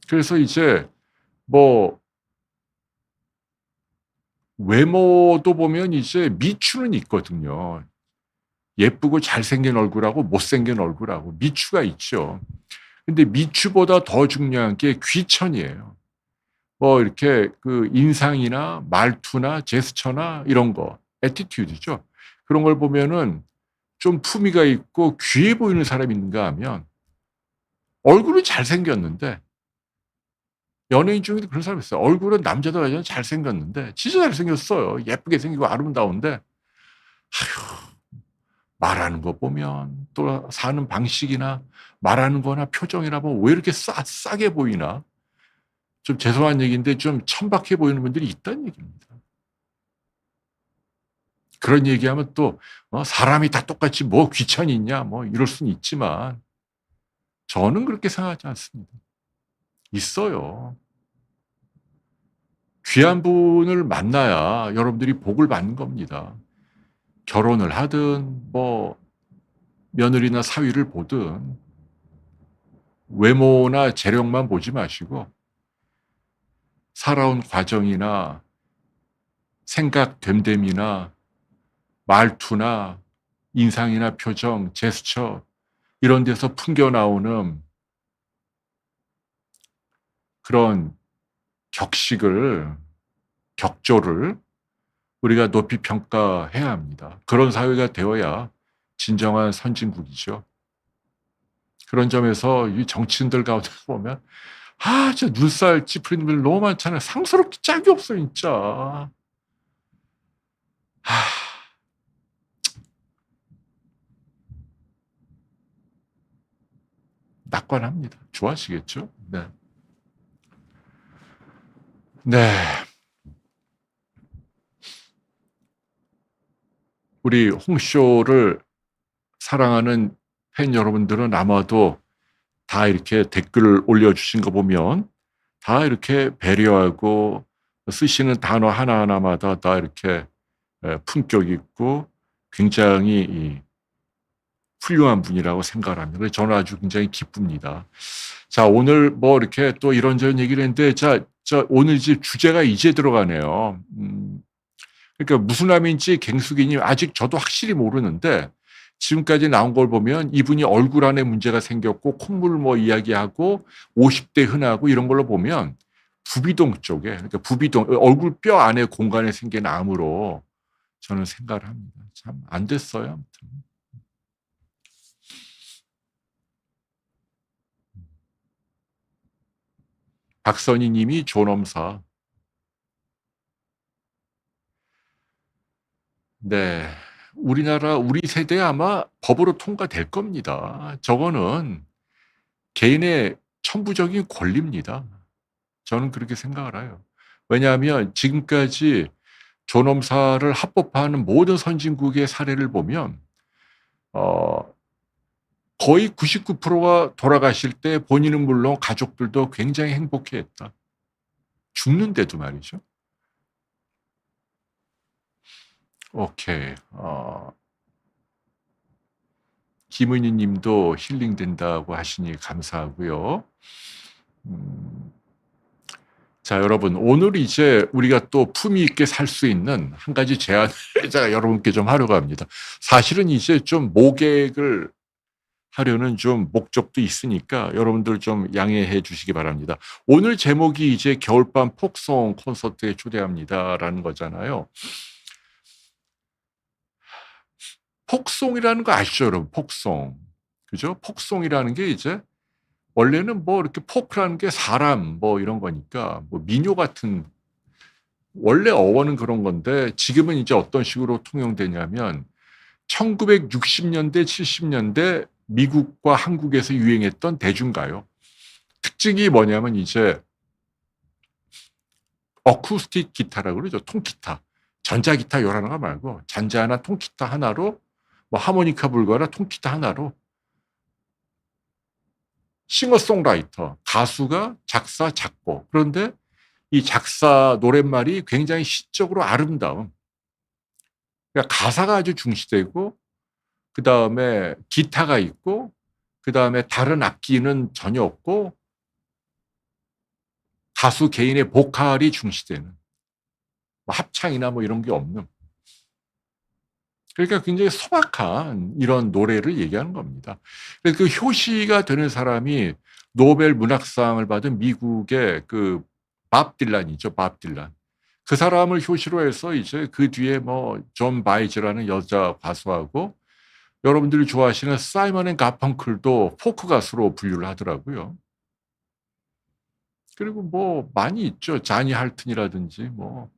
그래서 이제 뭐 외모도 보면 이제 미추는 있거든요. 예쁘고 잘생긴 얼굴하고 못생긴 얼굴하고 미추가 있죠. 근데 미추보다 더 중요한 게 귀천이에요. 뭐 이렇게 그 인상이나 말투나 제스처나 이런 거, 애티튜드죠. 그런 걸 보면은 좀 품위가 있고 귀해 보이는 사람이 있는가 하면 얼굴은 잘생겼는데, 연예인 중에도 그런 사람이 있어요. 얼굴은 남자도 여자도 잘생겼는데 진짜 잘생겼어요. 예쁘게 생기고 아름다운데 말하는 거 보면 또 사는 방식이나 말하는 거나 표정이나 보면 왜 이렇게 싸게 보이나, 좀 죄송한 얘기인데 좀 천박해 보이는 분들이 있다는 얘기입니다. 그런 얘기하면 또 사람이 다 똑같이 뭐 귀천이 있냐 뭐 이럴 수는 있지만 저는 그렇게 생각하지 않습니다. 있어요. 귀한 분을 만나야 여러분들이 복을 받는 겁니다. 결혼을 하든 뭐 며느리나 사위를 보든 외모나 재력만 보지 마시고 살아온 과정이나 생각 됨됨이나 말투나 인상이나 표정, 제스처 이런 데서 풍겨 나오는 그런 격조를 우리가 높이 평가해야 합니다. 그런 사회가 되어야 진정한 선진국이죠. 그런 점에서 이 정치인들 가운데 보면 진짜 눈살 찌푸리는 분들 너무 많잖아요. 상스럽게 짝이 없어 진짜. 낙관합니다. 좋아하시겠죠? 네. 네. 우리 홍쇼를 사랑하는 팬 여러분들은 아마도 다 이렇게 댓글을 올려주신 거 보면 다 이렇게 배려하고 쓰시는 단어 하나하나마다 다 이렇게 품격 있고 굉장히 훌륭한 분이라고 생각을 합니다. 그래서 저는 아주 굉장히 기쁩니다. 자, 오늘 뭐 이렇게 또 이런저런 얘기를 했는데, 오늘 이제 주제가 이제 들어가네요. 그러니까 무슨 암인지 갱숙이님 아직 저도 확실히 모르는데, 지금까지 나온 걸 보면 이분이 얼굴 안에 문제가 생겼고 콧물 뭐 이야기하고 50대 흔하고 이런 걸로 보면 부비동 쪽에, 그러니까 부비동 얼굴 뼈 안에 공간에 생긴 암으로 저는 생각을 합니다. 참 안 됐어요. 아무튼. 박선희 님이 존엄사. 네. 우리 세대에 아마 법으로 통과될 겁니다. 저거는 개인의 천부적인 권리입니다. 저는 그렇게 생각을 해요. 왜냐하면 지금까지 존엄사를 합법화하는 모든 선진국의 사례를 보면 거의 99%가 돌아가실 때 본인은 물론 가족들도 굉장히 행복해했다. 죽는데도 말이죠. 오케이. 김은희 님도 힐링된다고 하시니 감사하고요. 자, 여러분, 오늘 이제 우리가 또 품위 있게 살 수 있는 한 가지 제안을 제가 여러분께 좀 하려고 합니다. 사실은 이제 좀 모객을 하려는 좀 목적도 있으니까 여러분들 좀 양해해 주시기 바랍니다. 오늘 제목이 이제 겨울밤 폭송 콘서트에 초대합니다라는 거잖아요. 폭송이라는 거 아시죠, 여러분? 폭송. 그죠? 폭송이라는 게 이제 원래는 뭐 이렇게 포크라는 게 사람 뭐 이런 거니까 뭐 민요 같은, 원래 어원은 그런 건데 지금은 이제 어떤 식으로 통용되냐면 1960년대, 70년대 미국과 한국에서 유행했던 대중가요. 특징이 뭐냐면 이제 어쿠스틱 기타라고 그러죠. 통기타. 전자기타 요란한 거 말고 잔잔한 통기타 하나로 뭐 하모니카 불거나 통기타 하나로 싱어송라이터, 가수가 작사, 작곡. 그런데 이 작사 노랫말이 굉장히 시적으로 아름다운. 그러니까 가사가 아주 중시되고 그다음에 기타가 있고 그다음에 다른 악기는 전혀 없고 가수 개인의 보컬이 중시되는 뭐 합창이나 뭐 이런 게 없는 그러니까 굉장히 소박한 이런 노래를 얘기하는 겁니다. 그래서 그 효시가 되는 사람이 노벨 문학상을 받은 미국의 그 밥 딜란이죠. 밥 딜란. 그 사람을 효시로 해서 이제 그 뒤에 뭐 존 바이즈라는 여자 가수하고 여러분들이 좋아하시는 사이먼 앤 가펑클도 포크 가수로 분류를 하더라고요. 그리고 뭐 많이 있죠. 자니 할튼이라든지 뭐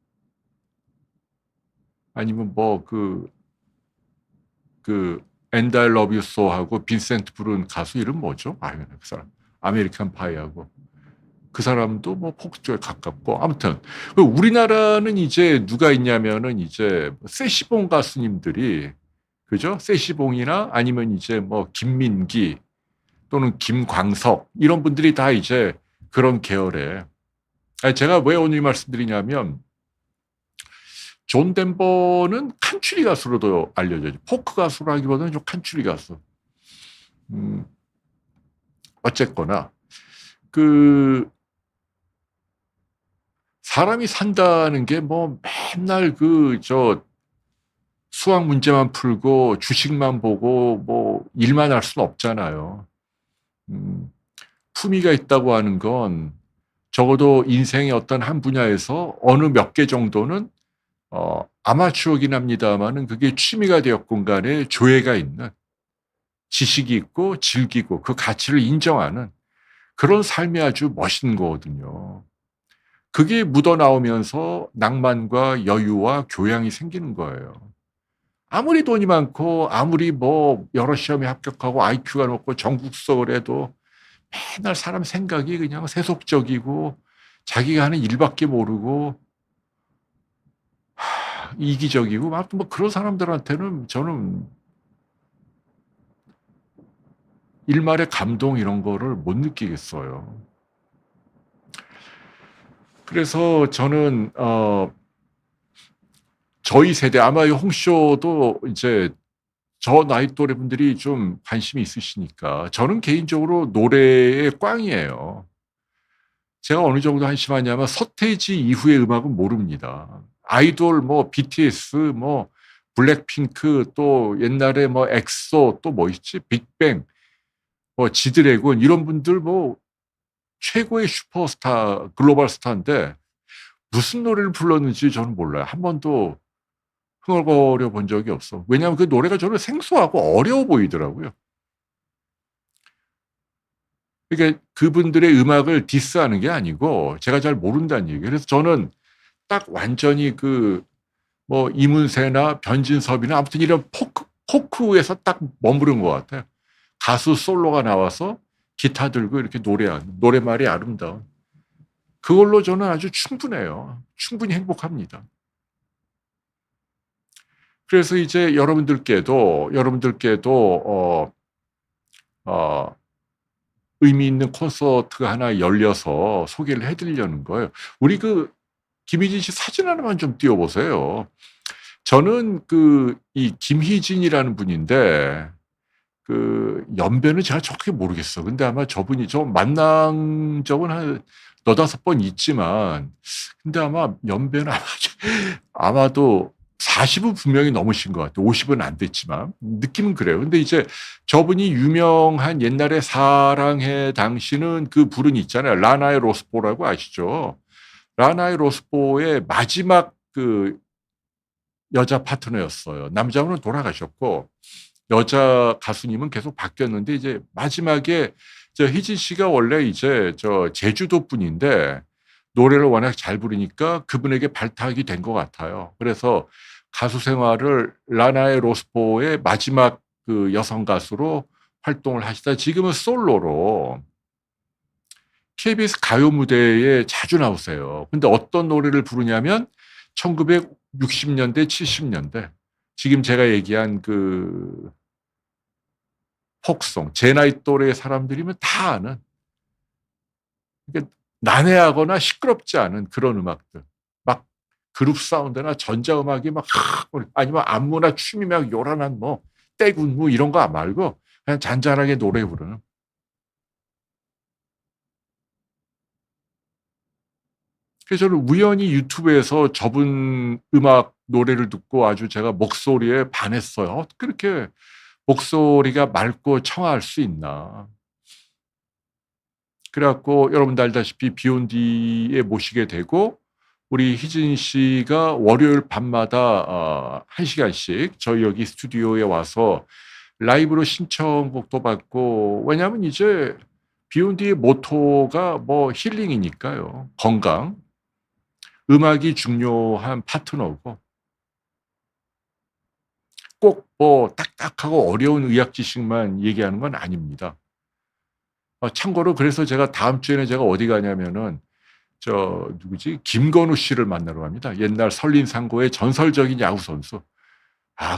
아니면 뭐 And I Love You So 하고 빈센트 부른 가수 이름 뭐죠? 아유, 그 사람. 아메리칸 파이하고. 그 사람도 뭐 포크 쪽에 가깝고. 아무튼. 우리나라는 이제 누가 있냐면은 이제 세시봉 가수님들이, 그죠? 세시봉이나 아니면 이제 뭐 김민기 또는 김광석 이런 분들이 다 이제 그런 계열에. 제가 왜 오늘 이 말씀드리냐면 존 덴버는 칸츄리 가수로도 알려져요. 포크 가수라기보다는 좀 칸츄리 가수. 어쨌거나 그 사람이 산다는 게 뭐 맨날 수학 문제만 풀고 주식만 보고 뭐 일만 할 수는 없잖아요. 품위가 있다고 하는 건 적어도 인생의 어떤 한 분야에서 어느 몇 개 정도는 아마추어긴 합니다만은 그게 취미가 되었건 간에 조예가 있는 지식이 있고 즐기고 그 가치를 인정하는 그런 삶이 아주 멋있는 거거든요. 그게 묻어나오면서 낭만과 여유와 교양이 생기는 거예요. 아무리 돈이 많고 아무리 뭐 여러 시험에 합격하고 IQ가 높고 전국 수석을 해도 맨날 사람 생각이 그냥 세속적이고 자기가 하는 일밖에 모르고 이기적이고 아무튼 뭐 그런 사람들한테는 저는 일말의 감동 이런 거를 못 느끼겠어요. 그래서 저는 저희 세대 아마 홍쇼도 이제 저 나이 또래 분들이 좀 관심이 있으시니까 저는 개인적으로 노래의 꽝이에요. 제가 어느 정도 한심하냐면 서태지 이후의 음악은 모릅니다. 아이돌 뭐 BTS 뭐 블랙핑크 또 옛날에 뭐 엑소 또 뭐 있지 빅뱅 뭐 지드래곤 이런 분들 뭐 최고의 슈퍼스타 글로벌 스타인데 무슨 노래를 불렀는지 저는 몰라요. 한 번도 흥얼거려 본 적이 없어. 왜냐하면 그 노래가 저는 생소하고 어려워 보이더라고요. 그러니까 그분들의 음악을 디스하는 게 아니고 제가 잘 모른다는 얘기예요. 그래서 저는 딱 완전히 뭐 이문세나 변진섭이나 아무튼 이런 포크에서 딱 머무른 것 같아요. 가수 솔로가 나와서 기타 들고 이렇게 노래하는 노래말이 아름다운 그걸로 저는 아주 충분해요. 충분히 행복합니다. 그래서 이제 여러분들께도 의미 있는 콘서트가 하나 열려서 소개를 해드리려는 거예요. 우리 김희진 씨 사진 하나만 좀 띄워보세요. 저는 이 김희진이라는 분인데 연배는 제가 정확히 모르겠어. 근데 아마 저분이 저 만난 적은 한 4-5번 있지만 근데 아마 연배는 아마도 40은 분명히 넘으신 것 같아요. 50은 안 됐지만 느낌은 그래요. 근데 이제 저분이 유명한 옛날에 사랑해 당신은 그 불은 있잖아요. 라나의 로스포라고 아시죠? 라나의 로스포의 마지막 여자 파트너였어요. 남자분은 돌아가셨고 여자 가수님은 계속 바뀌었는데 이제 마지막에 희진 씨가 원래 이제 제주도 분인데 노래를 워낙 잘 부르니까 그분에게 발탁이 된 것 같아요. 그래서 가수 생활을 라나의 로스포의 마지막 그 여성 가수로 활동을 하시다 지금은 솔로로 KBS 가요 무대에 자주 나오세요. 근데 어떤 노래를 부르냐면 1960년대, 70년대 지금 제가 얘기한 그 폭송, 제 나이 또래 사람들이면 다 아는, 그러니까 난해하거나 시끄럽지 않은 그런 음악들. 막 그룹 사운드나 전자음악이 막 아니면 안무나 춤이 막 요란한 뭐 떼군무 이런 거 말고 그냥 잔잔하게 노래 부르는. 그래서 저는 우연히 유튜브에서 저분 음악 노래를 듣고 아주 제가 목소리에 반했어요. 어떻게 그렇게 목소리가 맑고 청아할 수 있나. 그래갖고 여러분들 알다시피 비욘디에 모시게 되고 우리 희진 씨가 월요일 밤마다 1시간씩 저희 여기 스튜디오에 와서 라이브로 신청곡도 받고, 왜냐하면 이제 비욘디의 모토가 뭐 힐링이니까요. 건강. 음악이 중요한 파트너고 꼭 뭐 딱딱하고 어려운 의학 지식만 얘기하는 건 아닙니다. 참고로 그래서 제가 다음 주에는 제가 어디 가냐면은 저 누구지? 김건우 씨를 만나러 갑니다. 옛날 설린상고의 전설적인 야구 선수.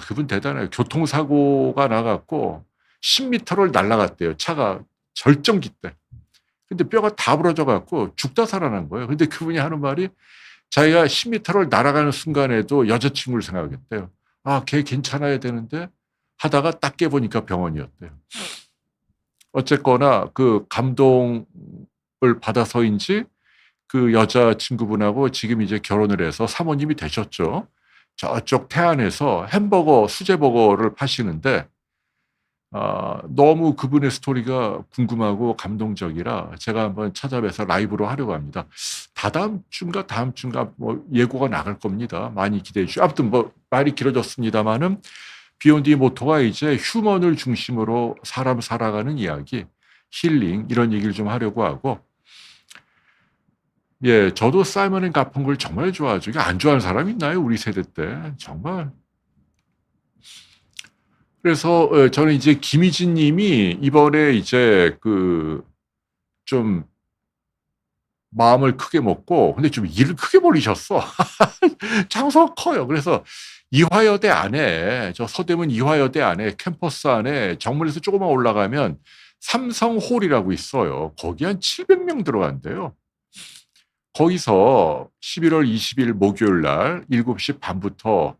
그분 대단해요. 교통사고가 나갖고 10m를 날아갔대요. 차가 절정기 때. 근데 뼈가 다 부러져 갖고 죽다 살아난 거예요. 근데 그분이 하는 말이 자기가 10m를 날아가는 순간에도 여자친구를 생각했대요. 걔 괜찮아야 되는데 하다가 딱 깨보니까 병원이었대요. 어쨌거나 그 감동을 받아서인지 그 여자친구분하고 지금 이제 결혼을 해서 사모님이 되셨죠. 저쪽 태안에서 햄버거, 수제버거를 파시는데 너무 그분의 스토리가 궁금하고 감동적이라 제가 한번 찾아뵈서 라이브로 하려고 합니다. 다다음 주인가 뭐 예고가 나갈 겁니다. 많이 기대해 주시고. 아무튼 뭐 말이 길어졌습니다만은 비욘디 모토가 이제 휴먼을 중심으로 사람 살아가는 이야기, 힐링 이런 얘기를 좀 하려고 하고, 예, 저도 사이먼 앤 가펑크를 정말 좋아하죠. 안 좋아하는 사람 있나요? 우리 세대 때 정말. 그래서 저는 이제 김희진 님이 이번에 이제 그 좀 마음을 크게 먹고, 근데 좀 일을 크게 벌이셨어. 장소가 커요. 그래서 이화여대 안에, 저 서대문 이화여대 안에 캠퍼스 안에 정문에서 조금만 올라가면 삼성홀이라고 있어요. 거기 한 700명 들어간대요. 거기서 11월 20일 목요일 날 7시 반부터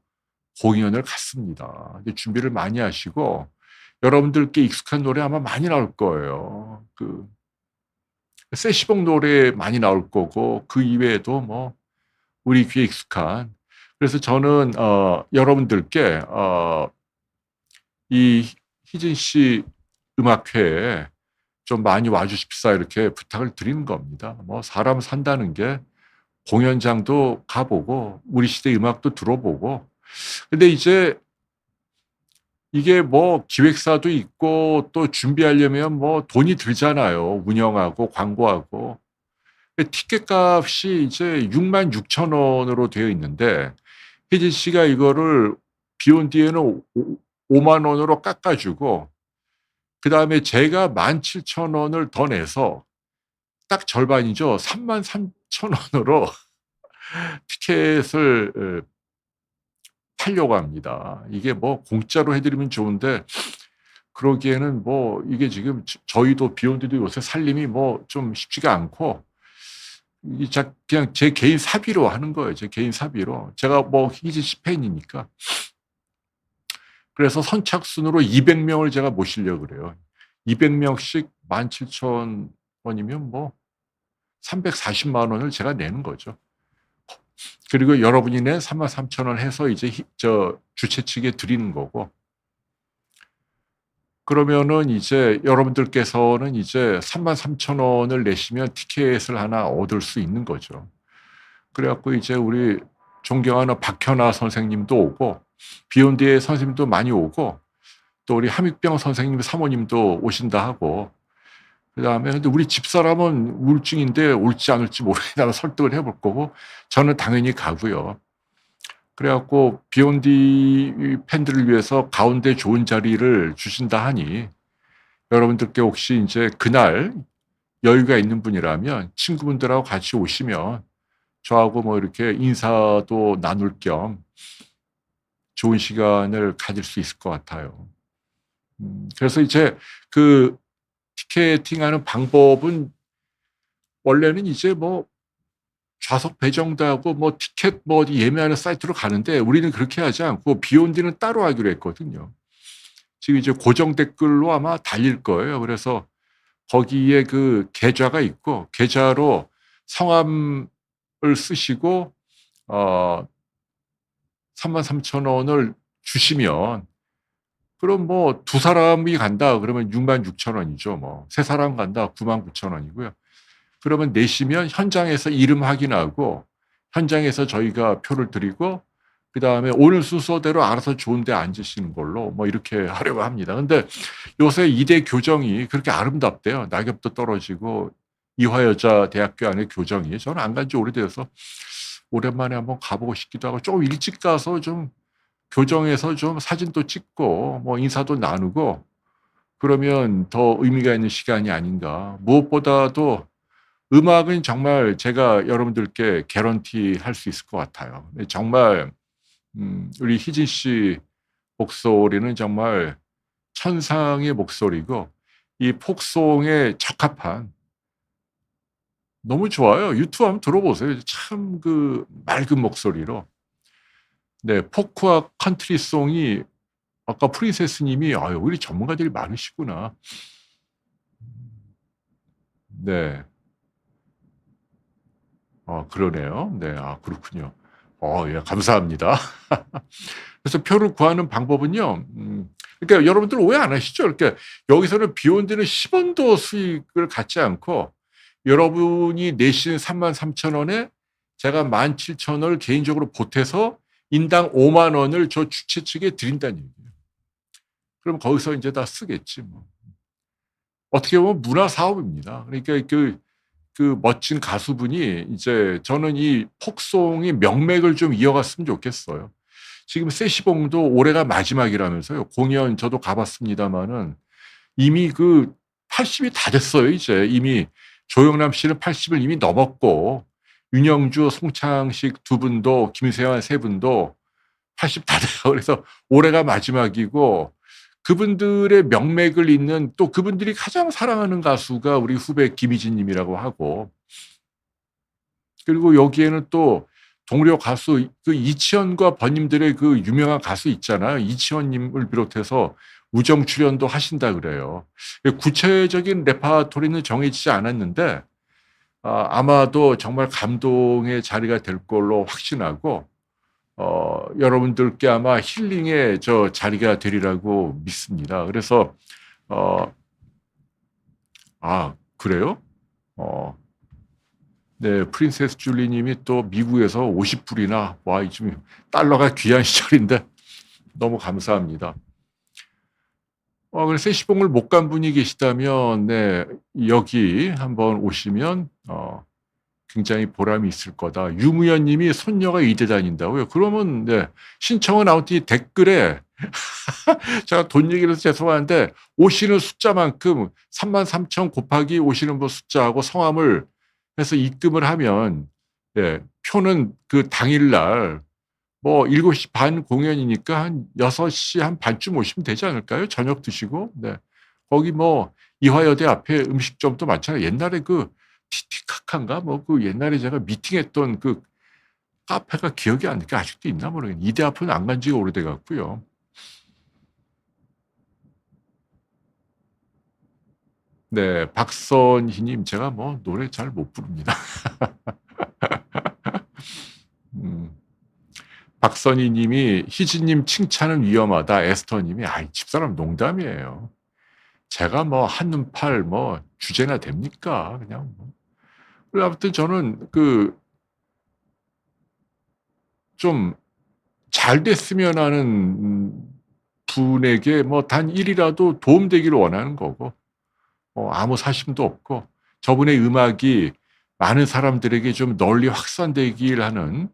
공연을 갖습니다. 근데 준비를 많이 하시고 여러분들께 익숙한 노래 아마 많이 나올 거예요. 그 세시봉 노래 많이 나올 거고 그 이외에도 뭐 우리 귀에 익숙한. 그래서 저는 여러분들께 이 희진 씨 음악회에 좀 많이 와주십사 이렇게 부탁을 드리는 겁니다. 뭐 사람 산다는 게 공연장도 가보고 우리 시대 음악도 들어보고. 근데 이제 이게 뭐 기획사도 있고 또 준비하려면 뭐 돈이 들잖아요. 운영하고 광고하고. 티켓 값이 이제 66,000원으로 되어 있는데 혜진 씨가 이거를 비욘디에는 5만 원으로 깎아주고 그다음에 제가 17,000원을 더 내서 딱 절반이죠. 33,000원으로 티켓을 팔려고 합니다. 이게 뭐 공짜로 해드리면 좋은데 그러기에는 뭐 이게 지금 저희도 비욘디도 요새 살림이 뭐 좀 쉽지가 않고 그냥 제 개인 사비로 하는 거예요. 제 개인 사비로. 제가 뭐 희진 씨 팬이니까. 그래서 선착순으로 200명을 제가 모시려고 그래요. 200명씩 17,000원이면 뭐 340만 원을 제가 내는 거죠. 그리고 여러분이 낸 33,000원 해서 이제 주최 측에 드리는 거고. 그러면은 이제 여러분들께서는 이제 33,000원을 내시면 티켓을 하나 얻을 수 있는 거죠. 그래갖고 이제 우리 존경하는 박현아 선생님도 오고 비욘디의 선생님도 많이 오고 또 우리 함익병 선생님 사모님도 오신다 하고 그다음에 근데 우리 집사람은 우울증인데 올지 안 올지 모르겠다고 설득을 해볼 거고 저는 당연히 가고요. 그래 갖고 비욘디 팬들을 위해서 가운데 좋은 자리를 주신다 하니 여러분들께 혹시 인제 그날 여유가 있는 분이라면 친구분들하고 같이 오시면 저하고 뭐 이렇게 인사도 나눌 겸 좋은 시간을 가질 수 있을 것 같아요. 그래서 이제 그 티켓팅하는 방법은 원래는 이제 뭐 좌석 배정도 하고 뭐 티켓 뭐 어디 예매하는 사이트로 가는데 우리는 그렇게 하지 않고 비욘디는 따로 하기로 했거든요. 지금 이제 고정 댓글로 아마 달릴 거예요. 그래서 거기에 그 계좌가 있고 계좌로 성함을 쓰시고 어 33,000원을 주시면 그럼 뭐 두 사람이 간다 그러면 66,000원이죠 뭐. 세 사람 간다 99,000원이고요. 그러면 내시면 현장에서 이름 확인하고 현장에서 저희가 표를 드리고 그다음에 오늘 순서대로 알아서 좋은 데 앉으시는 걸로 뭐 이렇게 하려고 합니다. 근데 요새 이대 교정이 그렇게 아름답대요. 낙엽도 떨어지고 이화여자대학교 안에 교정이. 저는 안 간지 오래돼서 오랜만에 한번 가 보고 싶기도 하고 좀 일찍 가서 좀 교정에서 좀 사진도 찍고 뭐 인사도 나누고 그러면 더 의미가 있는 시간이 아닌가. 무엇보다도 음악은 정말 제가 여러분들께 개런티할 수 있을 것 같아요. 네 정말 우리 희진 씨 목소리는 정말 천상의 목소리고 이 폭송에 적합한 너무 좋아요. 유튜브 한번 들어보세요. 참 그 맑은 목소리로. 네 포크와 컨트리송이 아까 프린세스 님이 '아 여기 전문가들이 많으시구나.' 네. 그러네요. 네. 그렇군요. 예 감사합니다. 그래서 표를 구하는 방법은요. 그러니까 여러분들 오해 안 하시죠? 그러니까 여기서는 비욘드는 10 원도 수익을 갖지 않고 여러분이 내신 33,000원에 제가 17,000원을 개인적으로 보태서 인당 50,000 원을 저 주최 측에 드린다는 얘기예요. 그럼 거기서 인제 다 쓰겠지 뭐. 어떻게 보면 문화 사업입니다. 그러니까 그 멋진 가수분이 이제 저는 이 폭송의 명맥을 좀 이어갔으면 좋겠어요. 지금 세시봉도 올해가 마지막이라면서요. 공연 저도 가 봤습니다마는 이미 그 80이 다 됐어요 이제. 이미 조영남 씨는 80을 이미 넘었고 윤영주, 송창식 두 분도 김세환 세 분도 80 다 돼요. 그래서 올해가 마지막이고 그분들의 명맥을 잇는 또 그분들이 가장 사랑하는 가수가 우리 후배 김희진 님이라고 하고 그리고 여기에는 또 동료 가수 그 이치현과 번님들의 그 유명한 가수 있잖아요. 이치현 님을 비롯해서 우정 출연도 하신다 그래요. 구체적인 레파토리는 정해지지 않았는데 아마도 정말 감동의 자리가 될 걸로 확신하고 여러분들께 아마 힐링의 저 자리가 되리라고 믿습니다. 그래서 어 그래요? 어 네. 프린세스 줄리 님이 또 미국에서 50 불이나 와 지금 달러가 귀한 시절인데 너무 감사합니다. 그래서 세시봉을 못 간 분이 계시다면 네 여기 한번 오시면 굉장히 보람이 있을 거다. 유무현 님이 손녀가 의대 다닌다고요? 그러면 네 신청은 아웃이 댓글에 제가 돈 얘기를 해서 죄송한데 오시는 숫자만큼 33,000 곱하기 오시는 분 숫자하고 성함을 해서 입금을 하면 예 표는 그 당일날 뭐 7시 반 공연이니까 한 6시 한 반쯤 오시면 되지 않을까요? 저녁 드시고. 네. 거기 뭐 이화여대 앞에 음식점도 많잖아요. 옛날에 그 티티카카인가 뭐 그 옛날에 제가 미팅했던 그 카페가 기억이 안 나게 아직도 있나 모르겠네. 이대 앞은 안 간 지가 오래돼 갖고요. 네. 박선희 님 제가 뭐 노래 잘 못 부릅니다. 음. 박선희 님이 "희진 님 칭찬은 위험하다." 에스터 님이 "아이 집사람 농담이에요." 제가 뭐 한눈 팔 뭐 주제나 됩니까? 그냥 뭐. 그래 아무튼 저는 그 좀 잘 됐으면 하는 분에게 뭐 단 일이라도 도움되기를 원하는 거고 아무 사심도 없고 저분의 음악이 많은 사람들에게 좀 널리 확산되길 하는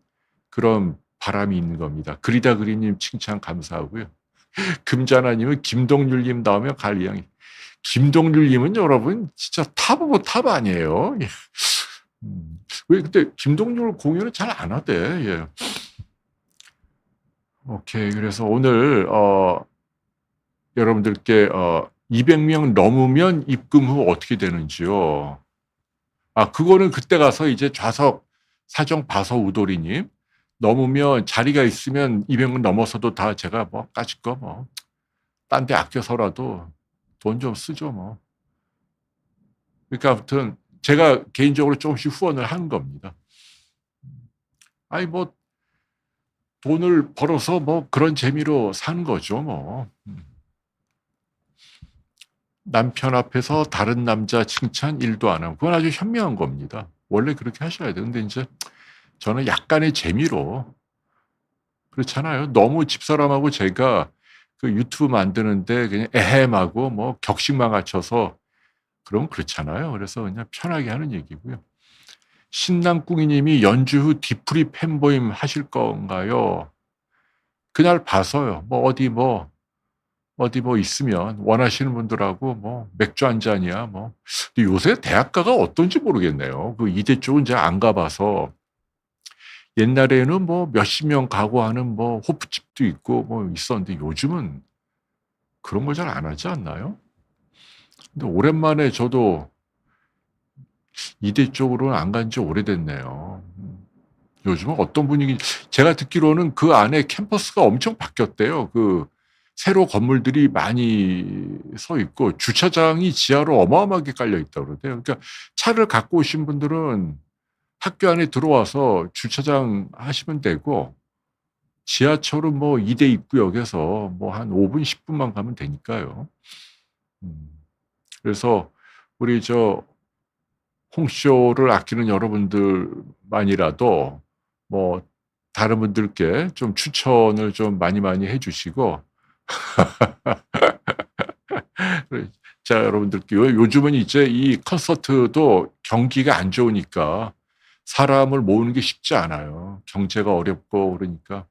그런 바람이 있는 겁니다. 그리다 그리님 칭찬 감사하고요. 금자나님은 김동률님 나오면 갈 이양이. 김동률님은 여러분 진짜 탑 오브 탑 아니에요. 예. 왜 근데 김동률 공연은 잘 안 하대. 예. 오케이. 그래서 오늘 여러분들께 200명 넘으면 입금 후 어떻게 되는지요. 그거는 그때 가서 이제 좌석 사정 봐서 우도리님 넘으면 자리가 있으면 200명 넘어서도 다 제가 뭐 까짓 거 뭐 딴 데 아껴서라도 돈 좀 쓰죠 뭐. 그러니까 아무튼 제가 개인적으로 조금씩 후원을 하는 겁니다. 아니 뭐 돈을 벌어서 뭐 그런 재미로 사는 거죠 뭐. 남편 앞에서 다른 남자 칭찬 1도 안 하고 그건 아주 현명한 겁니다. 원래 그렇게 하셔야 돼요. 근데 이제 저는 약간의 재미로 그렇잖아요. 너무 집사람하고 제가 그 유튜브 만드는데 그냥 에헴하고 뭐 격식만 갖춰서 그럼 그렇잖아요. 그래서 그냥 편하게 하는 얘기고요. 신랑꿍이님이 연주 후 디프리 팬보임 하실 건가요? 그날 봐서요. 뭐 어디 뭐 있으면 원하시는 분들하고 뭐 맥주 한 잔이야 뭐. 근데 요새 대학가가 어떤지 모르겠네요. 그 이대 쪽은 제가 안 가봐서. 옛날에는 뭐 몇십 명 가고 하는 뭐 호프집도 있고 뭐 있었는데 요즘은 그런 걸 잘 안 하지 않나요? 근데 오랜만에 저도 이대 쪽으로는 안 간 지 오래됐네요. 요즘은 어떤 분위기, 제가 듣기로는 그 안에 캠퍼스가 엄청 바뀌었대요. 그 새로 건물들이 많이 서 있고 주차장이 지하로 어마어마하게 깔려 있다고 그러대요. 그러니까 차를 갖고 오신 분들은 학교 안에 들어와서 주차장 하시면 되고 지하철은 뭐 2대 입구역에서 뭐 한 5분, 10분만 가면 되니까요. 그래서 우리 홍쇼를 아끼는 여러분들만이라도 뭐 다른 분들께 좀 추천을 좀 많이 해주시고 자 여러분들께 요즘은 이제 이 콘서트도 경기가 안 좋으니까 사람을 모으는 게 쉽지 않아요. 경제가 어렵고 그러니까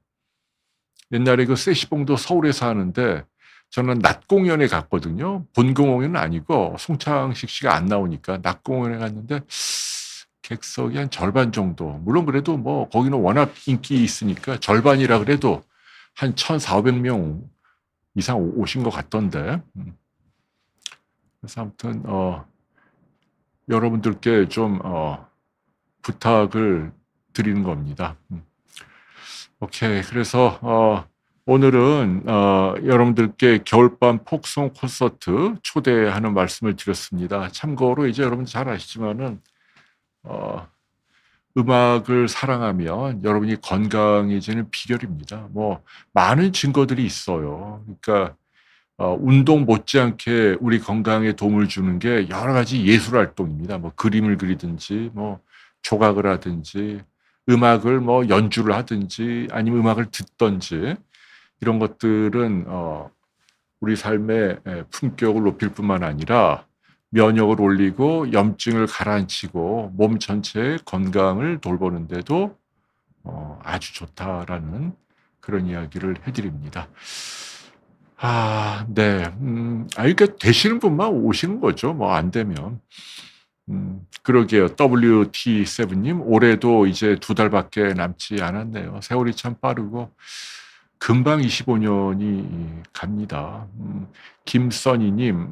옛날에 그 세시봉도 서울에서 하는데 저는 낮 공연에 갔거든요. 본 공연은 아니고 송창식 씨가 안 나오니까 낮 공연에 갔는데 객석이 한 절반 정도. 물론 그래도 뭐 거기는 워낙 인기 있으니까 절반이라 그래도 한 1,400명 이상 오신 것 같던데. 그래서 아무튼 여러분들께 좀 부탁을 드리는 겁니다. 오케이. 그래서 오늘은 여러분들께 겨울밤 폭송 콘서트 초대하는 말씀을 드렸습니다. 참고로 이제 여러분 잘 아시지만은 음악을 사랑하면 여러분이 건강해지는 비결입니다. 뭐 많은 증거들이 있어요. 그러니까 운동 못지않게 우리 건강에 도움을 주는 게 여러 가지 예술 활동입니다. 뭐 그림을 그리든지 뭐 조각을 하든지 음악을 뭐 연주를 하든지 아니면 음악을 듣든지 이런 것들은 우리 삶의 품격을 높일 뿐만 아니라 면역을 올리고 염증을 가라앉히고 몸 전체의 건강을 돌보는 데도 아주 좋다라는 그런 이야기를 해드립니다. 네. 그러니까 되시는 분만 오시는 거죠. 뭐 안 되면. 그러게요. WT7님, 올해도 이제 2달밖에 남지 않았네요. 세월이 참 빠르고, 금방 25년이 갑니다. 김써니님,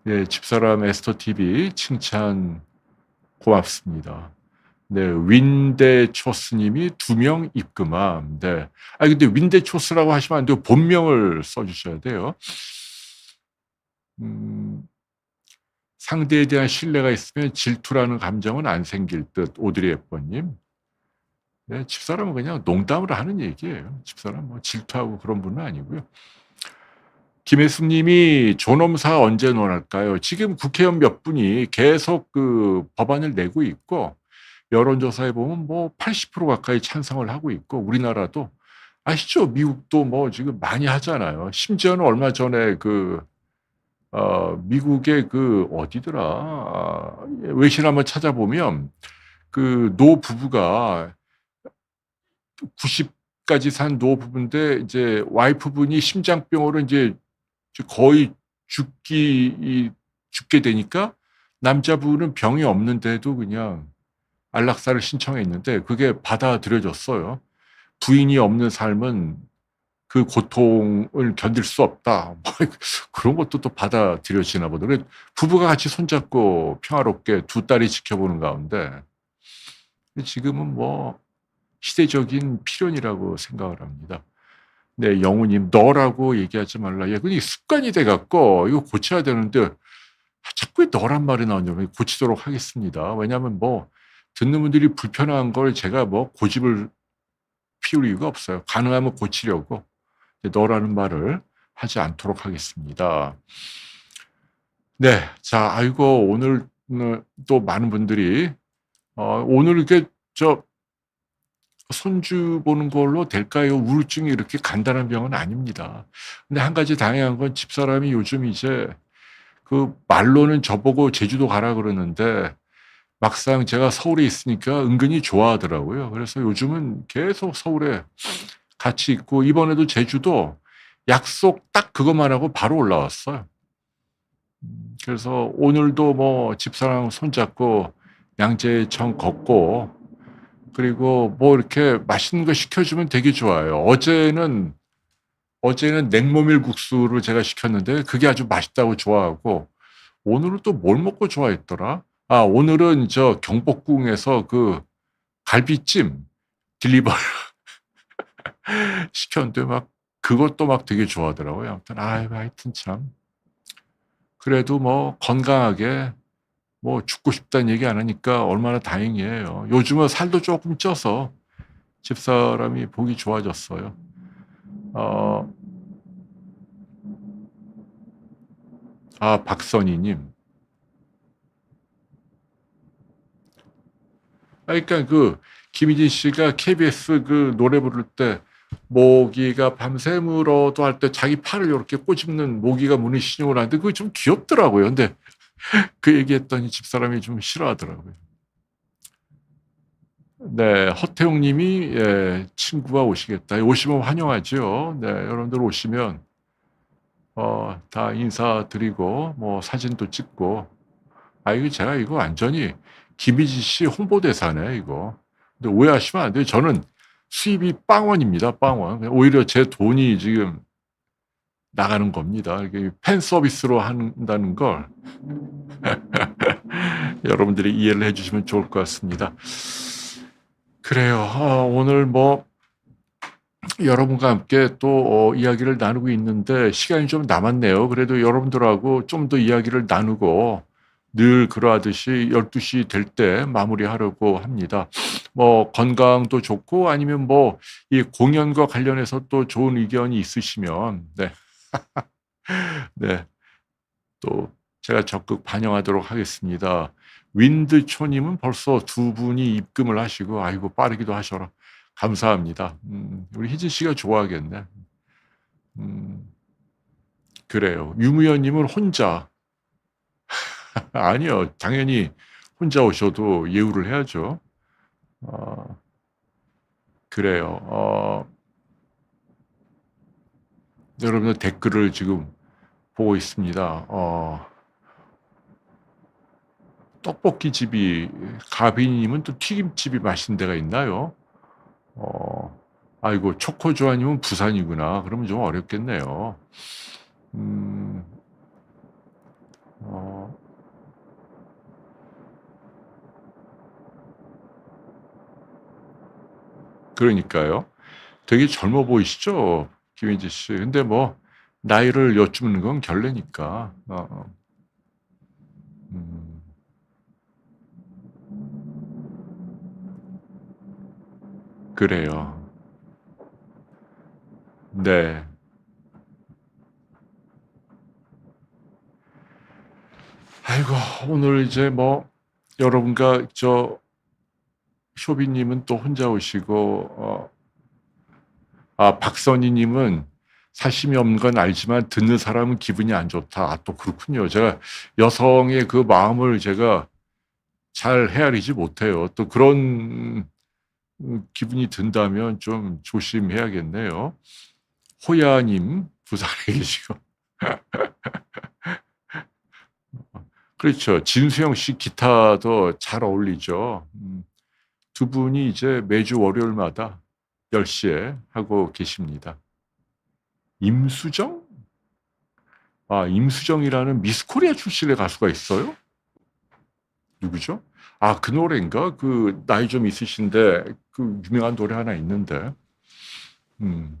예, 집사람 에스터TV 칭찬 고맙습니다. 네, 윈데초스님이 2명 입금함. 네. 근데 윈데초스라고 하시면 안 되고 본명을 써주셔야 돼요. 상대에 대한 신뢰가 있으면 질투라는 감정은 안 생길 듯. 오드리 헵번님. 네, 집사람은 그냥 농담으로 하는 얘기예요. 집사람 뭐 질투하고 그런 분은 아니고요. 김혜숙님이 존엄사 언제 논할까요? 지금 국회의원 몇 분이 계속 그 법안을 내고 있고 여론조사에 보면 뭐 80% 가까이 찬성을 하고 있고 우리나라도 아시죠? 미국도 뭐 지금 많이 하잖아요. 심지어는 얼마 전에 미국의 어디더라? 외신 한번 찾아보면 그 노부부가 90까지 산 노부부인데 이제 와이프분이 심장병으로 이제 거의 죽게 되니까 남자분은 병이 없는데도 그냥 안락사를 신청했는데 그게 받아들여졌어요. 부인이 없는 삶은 그 고통을 견딜 수 없다. 뭐 그런 것도 또 받아들여지나 보더라고요. 부부가 같이 손잡고 평화롭게 두 딸이 지켜보는 가운데 지금은 뭐 시대적인 필연이라고 생각을 합니다. 네, 영우님 너라고 얘기하지 말라. 예, 그게 습관이 돼갖고 이거 고쳐야 되는데 자꾸 왜 너란 말이 나오냐면 고치도록 하겠습니다. 왜냐하면 뭐 듣는 분들이 불편한 걸 제가 뭐 고집을 피울 이유가 없어요. 가능하면 고치려고 너라는 말을 하지 않도록 하겠습니다. 네, 자, 아이고 오늘 또 많은 분들이 오늘 이렇게 손주 보는 걸로 될까요? 우울증이 이렇게 간단한 병은 아닙니다. 근데 한 가지 당연한 건 집사람이 요즘 이제 그 말로는 저보고 제주도 가라 그러는데 막상 제가 서울에 있으니까 은근히 좋아하더라고요. 그래서 요즘은 계속 서울에 같이 있고 이번에도 제주도 약속 딱 그것만 하고 바로 올라왔어요. 그래서 오늘도 뭐 집사람 손잡고 양재청 걷고 그리고 뭐 이렇게 맛있는 거 시켜주면 되게 좋아요. 어제는 냉모밀 국수를 제가 시켰는데 그게 아주 맛있다고 좋아하고 오늘은 또 뭘 먹고 좋아했더라? 아, 오늘은 경복궁에서 그 갈비찜 딜리버리 시켰는데 막 그것도 막 되게 좋아하더라고요. 아무튼 하여튼 참 그래도 뭐 건강하게 뭐 죽고 싶다는 얘기 안 하니까 얼마나 다행이에요. 요즘은 살도 조금 쪄서 집사람이 보기 좋아졌어요. 박선희님. 그러니까 그 김희진 씨가 KBS 그 노래 부를 때 모기가 밤새 물어도 할 때 자기 팔을 이렇게 꼬집는 모기가 무늬 신용을 하는데 그게 좀 귀엽더라고요. 근데 그 얘기했더니 집사람이 좀 싫어하더라고요. 네, 허태용 님이 예, 친구가 오시겠다. 오시면 환영하죠. 네, 여러분들 오시면 다 인사드리고 뭐 사진도 찍고 이거 제가 이거 완전히 김희지 씨 홍보대사네 이거. 근데 오해하시면 안 돼요. 저는 수입이 빵원입니다. 빵원. 오히려 제 돈이 지금 나가는 겁니다. 이게 팬 서비스로 한다는 걸 여러분들이 이해를 해주시면 좋을 것 같습니다. 그래요. 오늘 뭐 여러분과 함께 또 이야기를 나누고 있는데 시간이 좀 남았네요. 그래도 여러분들하고 좀 더 이야기를 나누고 늘 그러하듯이 12시 될 때 마무리하려고 합니다. 뭐 건강도 좋고 아니면 뭐 이 공연과 관련해서 또 좋은 의견이 있으시면 네. 네. 또 제가 적극 반영하도록 하겠습니다. 윈드초님은 벌써 두 분이 입금을 하시고 아이고 빠르기도 하셔라. 감사합니다. 우리 희진 씨가 좋아하겠네. 그래요. 유무현님은 혼자 아니요. 당연히 혼자 오셔도 예우를 해야죠. 그래요. 여러분들 댓글을 지금 보고 있습니다. 떡볶이 집이 가비님은 또 튀김집이 맛있는 데가 있나요? 아이고 초코조아님은 부산이구나. 그러면 좀 어렵겠네요. 그러니까요. 되게 젊어 보이시죠? 김혜지 씨. 근데 뭐 나이를 여쭙는 건 결례니까. 그래요. 네. 아이고 오늘 이제 뭐 여러분과 쇼비님은 또 혼자 오시고 박선희님은 사심이 없는 건 알지만 듣는 사람은 기분이 안 좋다. 또 그렇군요. 제가 여성의 그 마음을 제가 잘 헤아리지 못해요. 또 그런 기분이 든다면 좀 조심해야겠네요. 호야님 부산에 계시고. 그렇죠. 진수영 씨 기타도 잘 어울리죠. 두 분이 이제 매주 월요일마다 10시에 하고 계십니다. 임수정? 아, 임수정이라는 미스 코리아 출신의 가수가 있어요? 누구죠? 아, 그 노래인가? 그 나이 좀 있으신데 그 유명한 노래 하나 있는데. 음.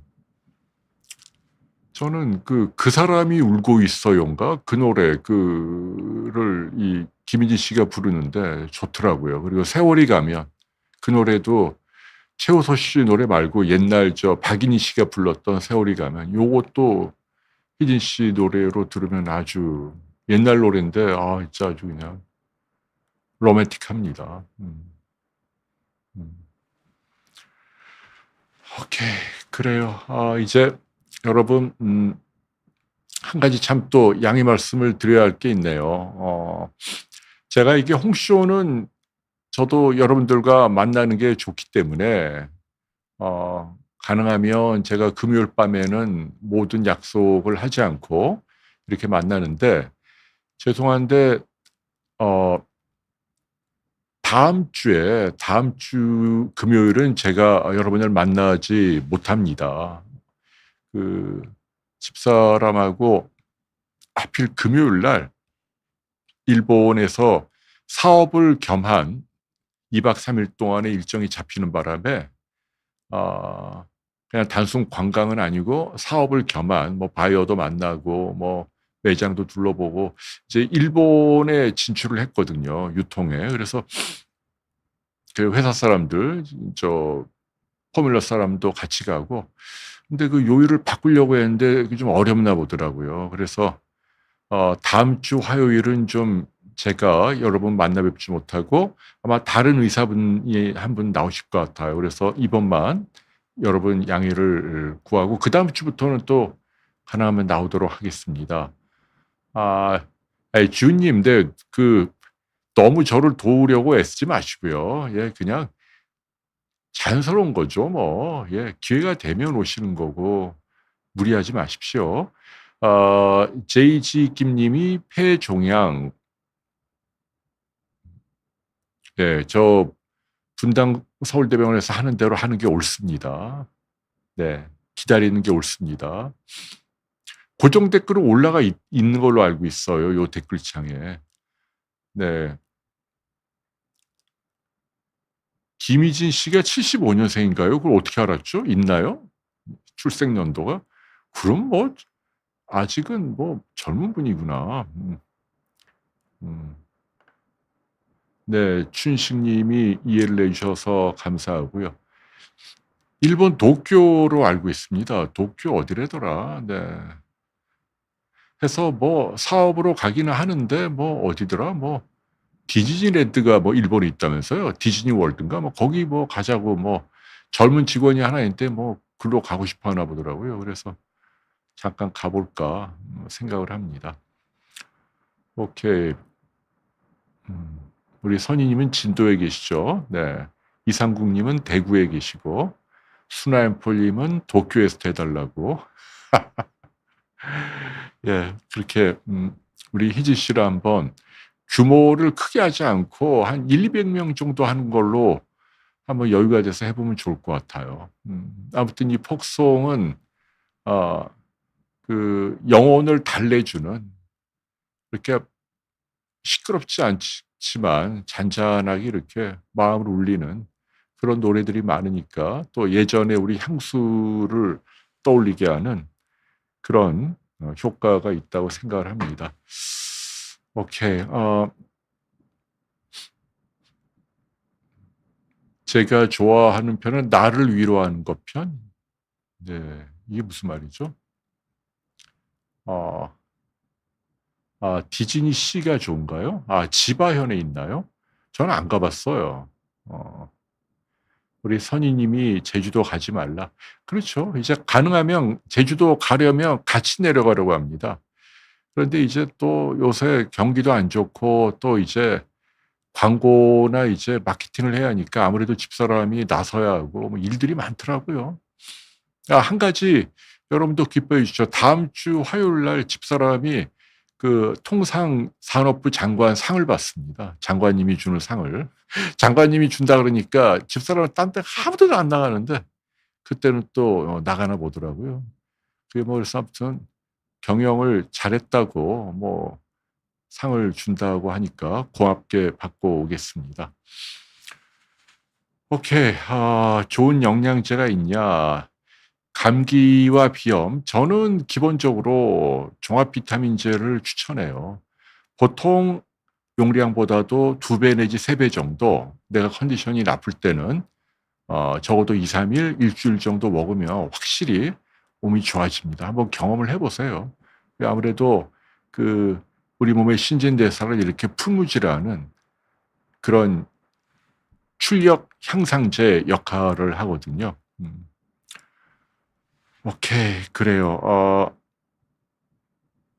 저는 그 사람이 울고 있어요인가? 그 노래 그를 이 김희진 씨가 부르는데 좋더라고요. 그리고 세월이 가면 그 노래도 최호서 씨 노래 말고 옛날 저 박인희 씨가 불렀던 세월이 가면 요것도 희진 씨 노래로 들으면 아주 옛날 노래인데 아 진짜 아주 그냥 로맨틱합니다. 음. 오케이 그래요. 아 이제 여러분 한 가지 참 또 양해 말씀을 드려야 할 게 있네요. 제가 이게 홍쇼는 저도 여러분들과 만나는 게 좋기 때문에 가능하면 제가 금요일 밤에는 모든 약속을 하지 않고 이렇게 만나는데 죄송한데 어 다음 주 금요일은 제가 여러분을 만나지 못합니다. 그 집사람하고 하필 금요일 날 일본에서 사업을 겸한 2박 3일 동안의 일정이 잡히는 바람에 아 그냥 단순 관광은 아니고 사업을 겸한 뭐 바이어도 만나고 뭐 매장도 둘러보고 이제 일본에 진출을 했거든요, 유통에. 그래서 그 회사 사람들 저 포뮬러 사람도 같이 가고 근데 그 요일을 바꾸려고 했는데 그게 좀 어렵나 보더라고요. 그래서 다음 주 화요일은 좀 제가 여러분 만나 뵙지 못하고 아마 다른 의사분이 한 분 나오실 것 같아요. 그래서 이번만 여러분 양해를 구하고 그다음 주부터는 또 가능하면 나오도록 하겠습니다. 아, 아이 주님, 근데 그 너무 저를 도우려고 애쓰지 마시고요. 예, 그냥 자연스러운 거죠, 뭐. 예, 기회가 되면 오시는 거고 무리하지 마십시오. JG 김님이 폐종양. 네, 저 분당 서울대병원에서 하는 대로 하는 게 옳습니다. 네, 기다리는 게 옳습니다. 고정 댓글은 올라가 있는 걸로 알고 있어요. 요 댓글창에. 네. 김희진 씨가 75년생인가요? 그걸 어떻게 알았죠? 있나요? 출생 연도가? 그럼 뭐 아직은 뭐 젊은 분이구나. 음. 네. 춘식 님이 이해를 해 주셔서 감사하고요. 일본 도쿄로 알고 있습니다. 도쿄 어디래더라. 네. 해서 뭐 사업으로 가기는 하는데 뭐 어디더라 뭐 디즈니랜드가 뭐 일본에 있다면서요. 디즈니 월드인가 뭐 거기 뭐 가자고 뭐 젊은 직원이 하나 있는데 뭐 글로 가고 싶어 하나 보더라고요. 그래서 '잠깐 가 볼까.' 생각을 합니다. 오케이. 우리 선희 님은 진도에 계시죠. 네. 이상국 님은 대구에 계시고 수나엠폴 님은 도쿄에서 해 달라고. 예. 그렇게 우리 희지 씨를 한번 규모를 크게 하지 않고 한 1-200명 정도 하는 걸로 한번 여유가 돼서 해 보면 좋을 것 같아요. 아무튼 이 폭송은 어 영혼을 달래주는 이렇게 시끄럽지 않지만 잔잔하게 이렇게 마음을 울리는 그런 노래들이 많으니까 또 예전에 우리 향수를 떠올리게 하는 그런 효과가 있다고 생각을 합니다. 오케이. 제가 좋아하는 편은 나를 위로하는 것 편. 네. 이게 무슨 말이죠? 어 디즈니 씨가 좋은가요? 지바현에 있나요? 저는 안 가 봤어요. 어 우리 선희 님이 "제주도 가지 말라." 그렇죠. 이제 가능하면 제주도 가려면 같이 내려가려고 합니다. 그런데 이제 또 요새 경기도 안 좋고 또 이제 광고나 이제 마케팅을 해야 하니까 아무래도 집사람이 나서야 하고 뭐 일들이 많더라고요. 한 가지 여러분도 기뻐해 주시죠. 다음 주 화요일 날 집사람이 그 통상산업부 장관 상을 받습니다. 장관님이 주는 상을. 장관님이 준다 그러니까 집사람은 딴 데 아무데도 안 나가는데 그때는 또 나가나 보더라고요. 그게 뭐 그래서 아무튼 경영을 잘했다고 뭐 상을 준다고 하니까 고맙게 받고 오겠습니다. 오케이. 좋은 영양제가 있냐? 감기와 비염. 저는 기본적으로 종합 비타민제를 추천해요. 보통 용량보다도 2배 내지 3배 정도 내가 컨디션이 나쁠 때는 적어도 2-3 일, 일주일 정도 먹으면 확실히 몸이 좋아집니다. 한번 경험을 해 보세요. 아무래도 그 우리 몸의 신진대사를 이렇게 풀무질하는 그런 출력 향상제 역할을 하거든요. 오케이. 그래요.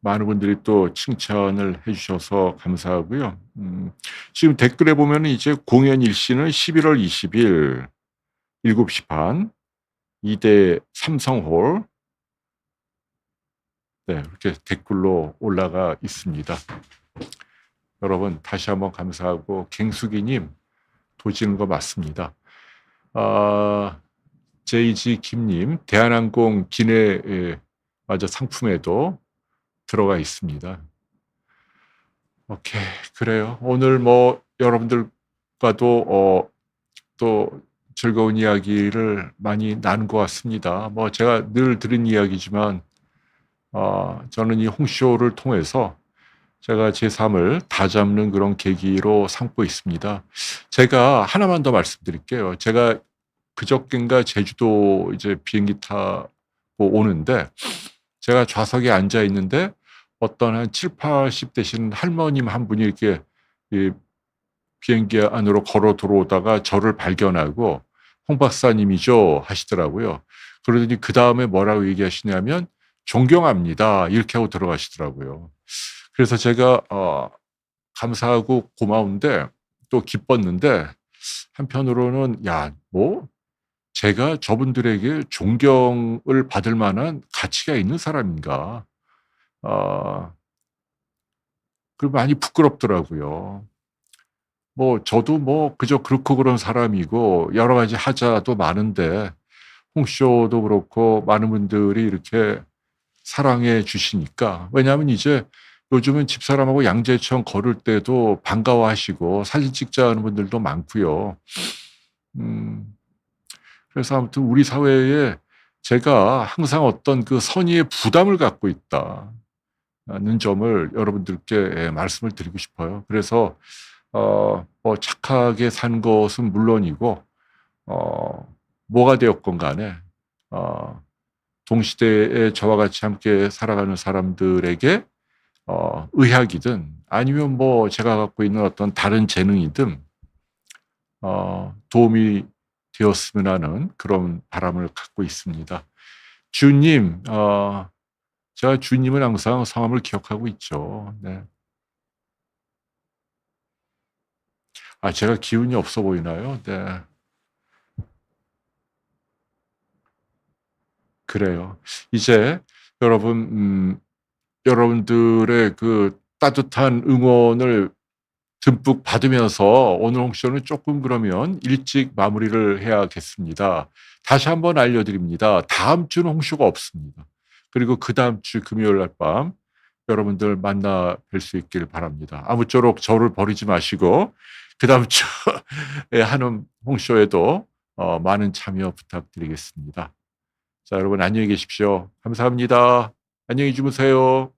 많은 분들이 또 칭찬을 해 주셔서 감사하고요. 지금 댓글에 보면은 이제 공연 일시는 11월 20일 7시 반 이대 삼성홀 네, 이렇게 댓글로 올라가 있습니다. 여러분 다시 한번 감사하고 갱숙이 님 도지는 거 맞습니다. JG 김님 대한항공 기내 맞아 상품에도 들어가 있습니다. 오케이. 그래요. 오늘 뭐 여러분들과도 또 즐거운 이야기를 많이 나눈 것 같습니다. 뭐 제가 늘 들은 이야기지만 저는 이 홍쇼를 통해서 제가 제 삶을 다잡는 그런 계기로 삼고 있습니다. 제가 하나만 더 말씀드릴게요. 제가 그저껜가 제주도 이제 비행기 타고 오는데 제가 좌석에 앉아 있는데 어떤 한 70-80 되시는 할머님 한 분이 이렇게 이 비행기 안으로 걸어 들어오다가 저를 발견하고 "홍 박사님이죠?" 하시더라고요. 그러더니 그다음에 뭐라고 얘기하시냐면 "존경합니다." 이렇게 하고 들어가시더라고요. 그래서 제가 감사하고 고마운데 또 기뻤는데 한편으로는 '야 뭐 제가 저분들에게 존경을 받을 만한 가치가 있는 사람인가.' 많이 부끄럽더라고요. 뭐 저도 뭐 그저 그렇고 그런 사람이고 여러 가지 하자도 많은데 홍쇼도 그렇고 많은 분들이 이렇게 사랑해 주시니까 왜냐하면 이제 요즘은 집사람하고 양재천 걸을 때도 반가워하시고 사진 찍자는 분들도 많고요. 음 그래서 아무튼 우리 사회에 제가 항상 어떤 그 선의의 부담을 갖고 있다는 점을 여러분들께 말씀을 드리고 싶어요. 그래서 뭐 착하게 산 것은 물론이고 뭐가 되었건 간에 동시대에 저와 같이 함께 살아가는 사람들에게 의학이든 아니면 뭐 제가 갖고 있는 어떤 다른 재능이든 도움이 되었으면 하는 그런 바람을 갖고 있습니다. 주님, 제가 주님은 항상 성함을 기억하고 있죠. 네. 제가 기운이 없어 보이나요? 네. 그래요. 이제 여러분, 여러분들의 그 따뜻한 응원을 듬뿍 받으면서 오늘 홍쇼는 조금 그러면 일찍 마무리를 해야겠습니다. 다시 한번 알려드립니다. 다음 주는 홍쇼가 없습니다. 그리고 그다음 주 금요일 날 밤 여러분들 만나 뵐 수 있길 바랍니다. 아무쪼록 저를 버리지 마시고 그다음 주에 하는 홍쇼에도 많은 참여 부탁드리겠습니다. 자, 여러분 안녕히 계십시오. 감사합니다. 안녕히 주무세요.